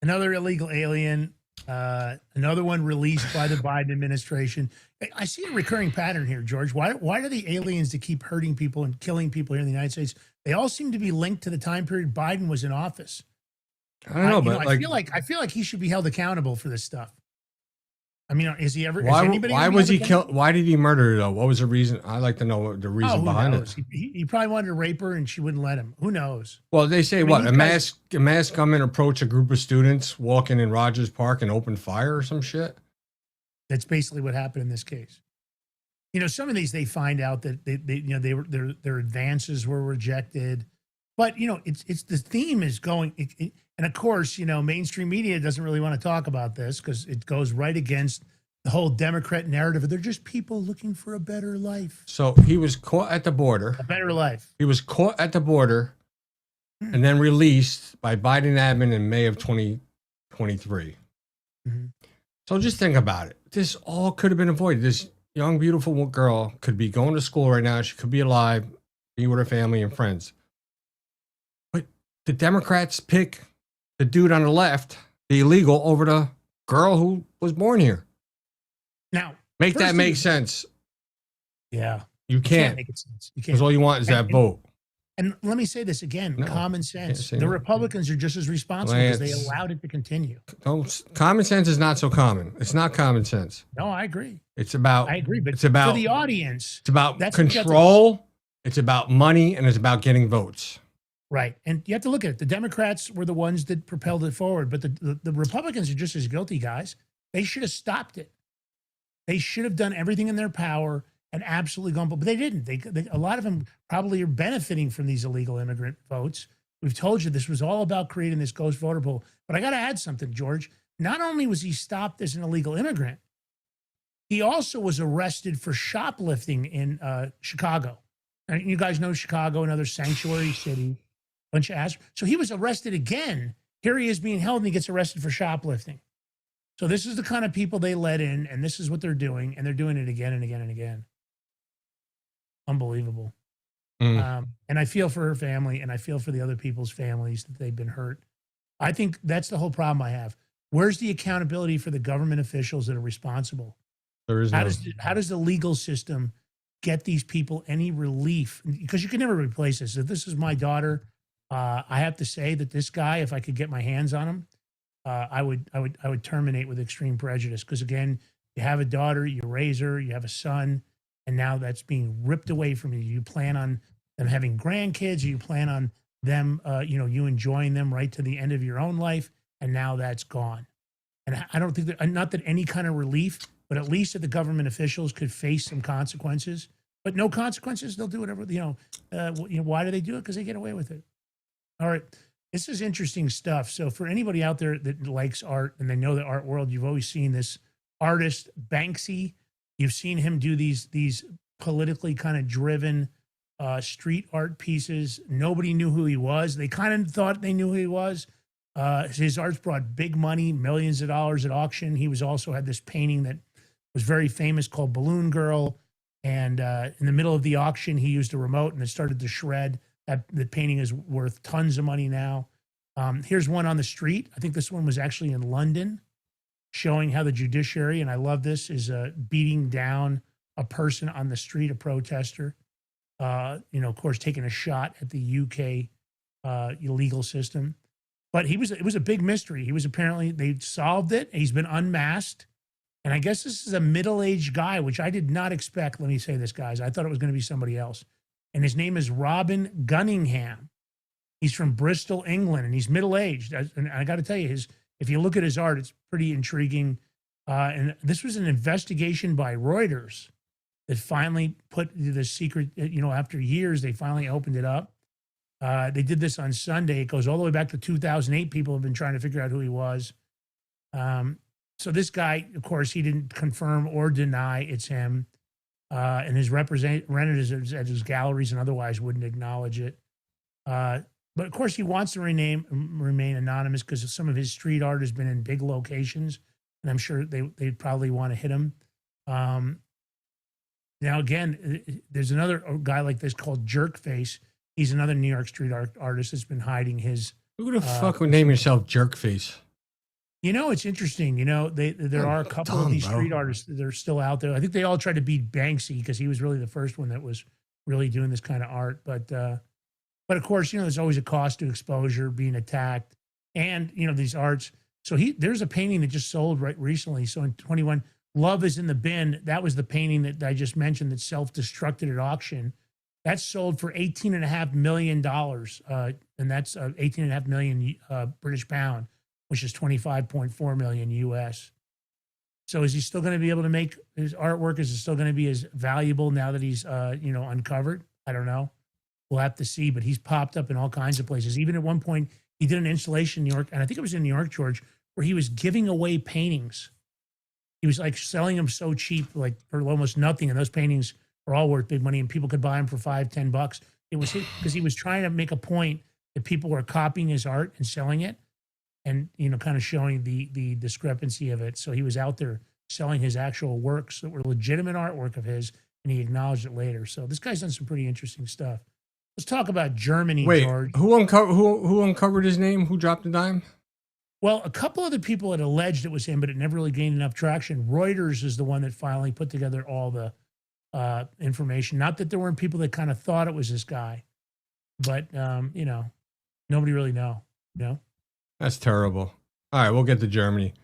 Another illegal alien. Another one released by the Biden administration. I see a recurring pattern here, George. Why are the aliens that keep hurting people and killing people here in the United States? They all seem to be linked to the time period Biden was in office.
I don't know, but
I feel like he should be held accountable for this stuff. I mean, is he ever?
Why was he killed? Why did he murder her though? What was the reason? I'd like to know the reason behind it.
He probably wanted to rape her and she wouldn't let him. Who knows?
Well, they say a mass gunman approach a group of students walking in Rogers Park and opened fire or some shit.
That's basically what happened in this case. You know, some of these they find out that their advances were rejected, but you know, it's the theme is going, and of course, you know, mainstream media doesn't really want to talk about this because it goes right against the whole Democrat narrative. They're just people looking for a better life.
So he was caught at the border.
A better life.
He was caught at the border, and then released by Biden admin in May of 2023.
Mm-hmm.
So just think about it. This all could have been avoided. This young, beautiful girl could be going to school right now. She could be alive, be with her family and friends. But the Democrats pick the dude on the left, the illegal, over the girl who was born here.
Now,
make that make sense.
Yeah.
You can't.
Make it sense. You can't.
Because all you want is that vote.
And let me say this again,
No,
common sense.
say
The
no.
Republicans are just as responsible because they allowed it to continue.
Common sense is not so common. It's not common sense.
No, I agree.
It's about.
I agree, but
it's about
for the audience,
It's about
that's what you have to-
control. It's about money, and it's about getting votes.
right. And you have to look at it. The Democrats were the ones that propelled it forward, but the Republicans are just as guilty, guys. They should have stopped it. They should have done everything in their power and absolutely gone, but they didn't. A lot of them probably are benefiting from these illegal immigrant votes. We've told you this was all about creating this ghost voter pool. But I got to add something, George. Not only was he stopped as an illegal immigrant, he also was arrested for shoplifting in Chicago. And you guys know Chicago, another sanctuary city, bunch of ass. So he was arrested again. Here he is being held, and he gets arrested for shoplifting. So this is the kind of people they let in, and this is what they're doing, and they're doing it again and again and again. Unbelievable. And I feel for her family, and I feel for the other people's families that they've been hurt. I think that's the whole problem I have. Where's the accountability for the government officials that are responsible?
There is
How
no.
does the legal system get these people any relief? Because you can never replace this. If this is my daughter, I have to say that this guy, if I could get my hands on him, I would terminate with extreme prejudice. Because again, you have a daughter, you raise her, you have a son, and now that's being ripped away from you. You plan on them having grandkids, or you plan on them, you enjoying them right to the end of your own life, and now that's gone. And I don't think that, not that any kind of relief, but at least that the government officials could face some consequences. But no consequences, they'll do whatever. Why do they do it? Because they get away with it. All right, this is interesting stuff. So for anybody out there that likes art and they know the art world, you've always seen this artist Banksy. You've seen him do these politically kind of driven street art pieces. Nobody knew who he was. They kind of thought they knew who he was. His art's brought big money, millions of dollars at auction. He was also had this painting that was very famous called Balloon Girl. And in the middle of the auction, he used a remote and it started to shred. The painting is worth tons of money now. Here's one on the street. I think this one was actually in London, showing how the judiciary, and I love this, is beating down a person on the street, a protester. Of course, taking a shot at the UK legal system. But it was a big mystery. He was apparently, they solved it. He's been unmasked. And I guess this is a middle-aged guy, which I did not expect. Let me say this, guys. I thought it was going to be somebody else. And his name is Robin Gunningham. He's from Bristol, England, and he's middle-aged. And I got to tell you, if you look at his art, it's pretty intriguing. And this was an investigation by Reuters that finally put the secret, after years, they finally opened it up. They did this on Sunday. It goes all the way back to 2008. People have been trying to figure out who he was. So this guy, of course, he didn't confirm or deny it's him. And his representatives at his galleries and otherwise wouldn't acknowledge it. But of course, he wants to remain anonymous because some of his street art has been in big locations, and I'm sure they probably want to hit him. Now, again, there's another guy like this called Jerkface. He's another New York street art artist that's been hiding his.
Who the fuck would name yourself Jerkface?
You know, it's interesting. You know, there are a couple of these street artists that are still out there. I think they all tried to beat Banksy because he was really the first one that was really doing this kind of art. But of course, you know, there's always a cost to exposure, being attacked, and you know these arts. So there's a painting that just sold right recently. So in 21, Love is in the Bin. That was the painting that I just mentioned that self-destructed at auction. That sold for $18.5 million, and that's 18.5 million British pound, which is 25.4 million US. So is he still going to be able to make his artwork? Is it still going to be as valuable now that he's you know, uncovered? I don't know. We'll have to see. But he's popped up in all kinds of places. Even at one point, he did an installation in New York, and I think it was in New York, George, where he was giving away paintings. He was like selling them so cheap, like for almost nothing, and those paintings are all worth big money, and people could buy them for $5-10. It was because he was trying to make a point that people were copying his art and selling it, and you know, kind of showing the discrepancy of it. So he was out there selling his actual works that were legitimate artwork of his, and he acknowledged it later. So this guy's done some pretty interesting stuff. Let's talk about Germany,
Wait,
George.
who uncovered his name? Who dropped the dime?
Well, a couple other people had alleged it was him, but it never really gained enough traction. Reuters is the one that finally put together all the information. Not that there weren't people that kind of thought it was this guy, but you know, nobody really know. You know,
that's terrible. All right, we'll get to Germany.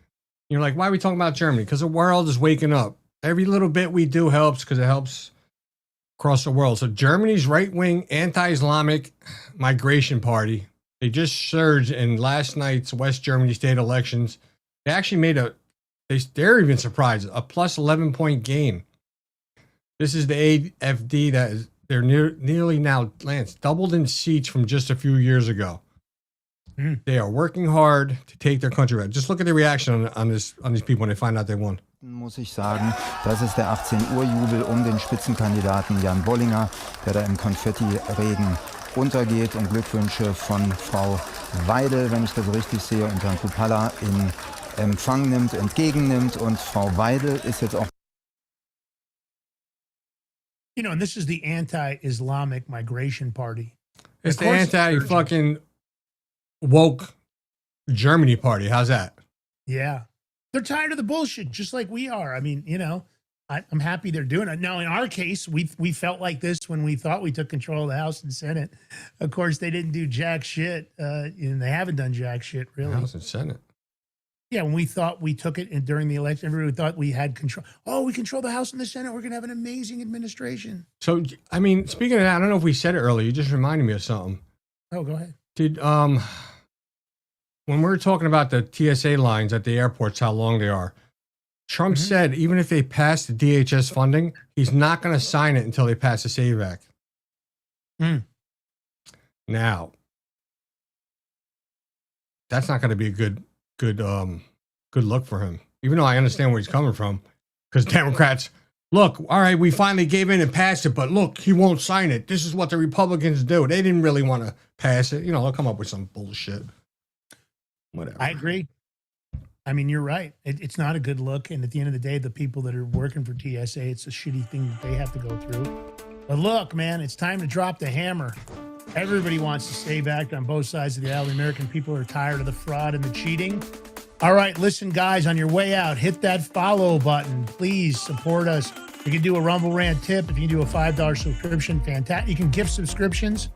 You're like, why are we talking about Germany? Because the world is waking up. Every little bit we do helps because it helps across the world. So Germany's right-wing anti-Islamic migration party, they just surged in last night's West Germany state elections. They actually made they're even surprised, a plus 11-point gain. This is the AfD they're nearly now, Lance, doubled in seats from just a few years ago. They are working hard to take their country back. Just look at the reaction on these people when they find out they won.
Muss ich sagen, das ist der 18 Uhr Jubel den Spitzenkandidaten Jan Bollinger, der da im Konfetti-Regen untergeht, und Glückwünsche von Frau Weidel, wenn ich das richtig sehe, und Herrn Kupala in Empfang nimmt, entgegennimmt, und Frau Weidel ist jetzt auch.
You know, and this is the anti-Islamic migration party.
It's the anti-fucking woke Germany party. How's that?
Yeah. They're tired of the bullshit, just like we are. I mean, you know, I'm happy they're doing it. Now, in our case, we felt like this when we thought we took control of the House and Senate. Of course, they didn't do jack shit, and they haven't done jack shit, really.
House and Senate.
Yeah, when we thought we took it, and during the election, everybody thought we had control. Oh, we control the House and the Senate. We're going to have an amazing administration.
So, I mean, speaking of that, I don't know if we said it earlier. You just reminded me of something.
Oh, go ahead.
Did when we were talking about the TSA lines at the airports, how long they are, Trump said even if they pass the DHS funding, he's not going to sign it until they pass the SAVE Act. Now, that's not going to be a good look for him. Even though I understand where he's coming from, because Democrats, look, all right, we finally gave in and passed it, but look, he won't sign it. This is what the Republicans do. They didn't really want to pass it. You know, they'll come up with some bullshit. Whatever.
I agree. I mean, you're right. It's not a good look. And at the end of the day, the people that are working for TSA, it's a shitty thing that they have to go through. But look, man, it's time to drop the hammer. Everybody wants to stay back on both sides of the aisle. The American people are tired of the fraud and the cheating. All right, listen, guys, on your way out, hit that follow button. Please support us. You can do a Rumble Rant tip. If you can do a $5 subscription, fantastic. You can gift subscriptions.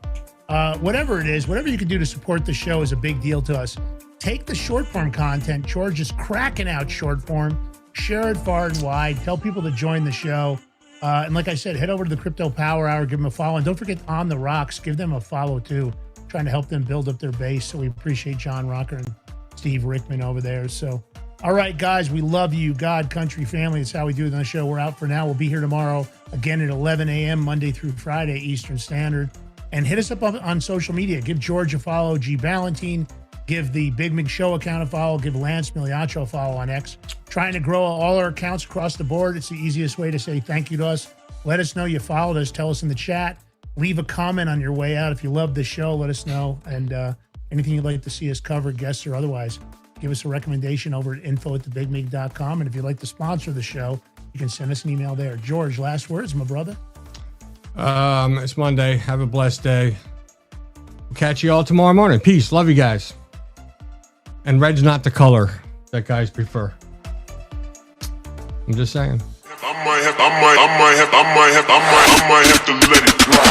Whatever it is, whatever you can do to support the show is a big deal to us. Take the short form content. George is cracking out short form. Share it far and wide. Tell people to join the show. And like I said, head over to the Crypto Power Hour. Give them a follow. And don't forget On the Rocks. Give them a follow, too. Trying to help them build up their base. So we appreciate John Rocker and Steve Rickman over there. So, all right, guys, we love you. God, country, family. That's how we do it on the show. We're out for now. We'll be here tomorrow again at 11 a.m. Monday through Friday, Eastern Standard. And hit us up on social media. Give George a follow. G. Valentine. Give the Big Mig Show account a follow. Give Lance Miliaccio a follow on X. Trying to grow all our accounts across the board. It's the easiest way to say thank you to us. Let us know you followed us. Tell us in the chat. Leave a comment on your way out. If you love the show, let us know. And anything you'd like to see us cover, guests or otherwise, give us a recommendation over at info@thebigmig.com. And if you'd like to sponsor the show, you can send us an email there. George, last words, my brother?
It's Monday. Have a blessed day. We'll catch you all tomorrow morning. Peace. Love you guys. And red's not the color. that guys prefer. I'm just saying.
I might have to let it drop.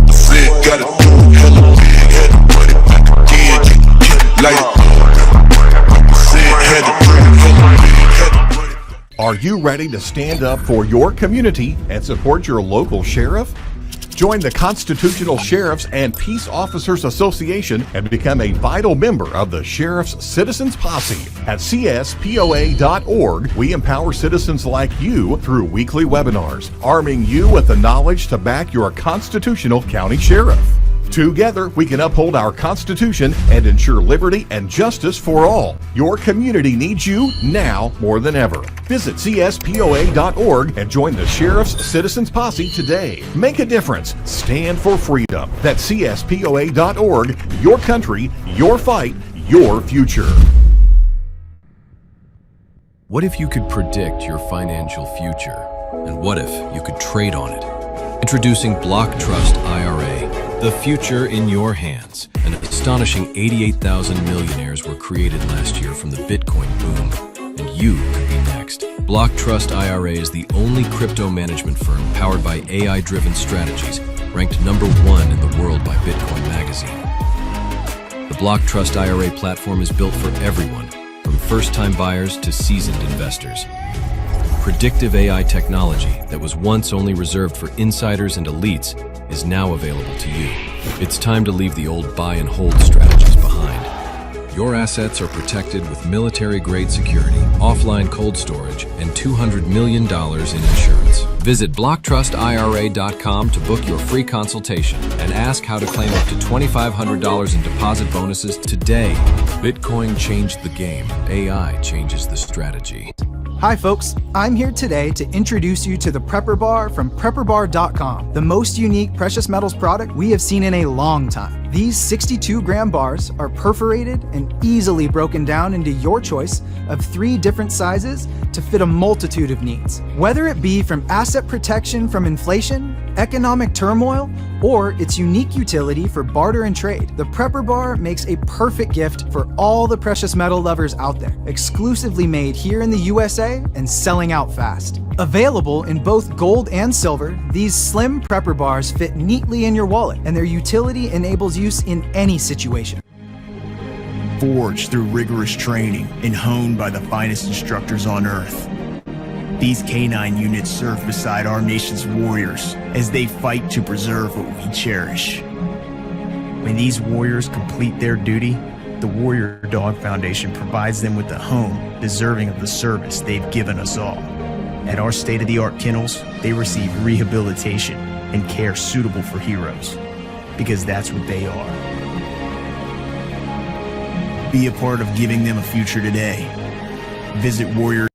I said, gotta do hella big, had to put it back again, get it like I said, had to put it hella big, had to put it.
Are you ready to stand up for your community and support your local sheriff? Join the Constitutional Sheriffs and Peace Officers Association and become a vital member of the Sheriff's Citizens Posse. At CSPOA.org, we empower citizens like you through weekly webinars, arming you with the knowledge to back your constitutional county sheriff. Together, we can uphold our Constitution and ensure liberty and justice for all. Your community needs you now more than ever. Visit CSPOA.org and join the Sheriff's Citizens Posse today. Make a difference. Stand for freedom. That's CSPOA.org. Your country, your fight, your future.
What if you could predict your financial future? And what if you could trade on it? Introducing Block Trust IRA. The future in your hands. An astonishing 88,000 millionaires were created last year from the Bitcoin boom, and you could be next. Block Trust IRA is the only crypto management firm powered by AI-driven strategies, ranked #1 in the world by Bitcoin Magazine. The Block Trust IRA platform is built for everyone, from first-time buyers to seasoned investors. Predictive AI technology that was once only reserved for insiders and elites is now available to you. It's time to leave the old buy and hold strategies behind. Your assets are protected with military-grade security, offline cold storage, and $200 million in insurance. Visit BlockTrustIRA.com to book your free consultation and ask how to claim up to $2,500 in deposit bonuses today. Bitcoin changed the game. AI changes the strategy.
Hi folks, I'm here today to introduce you to the Prepper Bar from PrepperBar.com, the most unique precious metals product we have seen in a long time. These 62-gram bars are perforated and easily broken down into your choice of 3 different sizes to fit a multitude of needs. Whether it be from asset protection from inflation, economic turmoil, or its unique utility for barter and trade, the Prepper Bar makes a perfect gift for all the precious metal lovers out there. Exclusively made here in the USA and selling out fast. Available in both gold and silver, these slim Prepper Bars fit neatly in your wallet, and their utility enables use in any situation.
Forged through rigorous training and honed by the finest instructors on Earth, these K9 units serve beside our nation's warriors as they fight to preserve what we cherish. When these warriors complete their duty, the Warrior Dog Foundation provides them with a home deserving of the service they've given us all. At our state-of-the-art kennels, they receive rehabilitation and care suitable for heroes, because that's what they are. Be a part of giving them a future today. Visit Warrior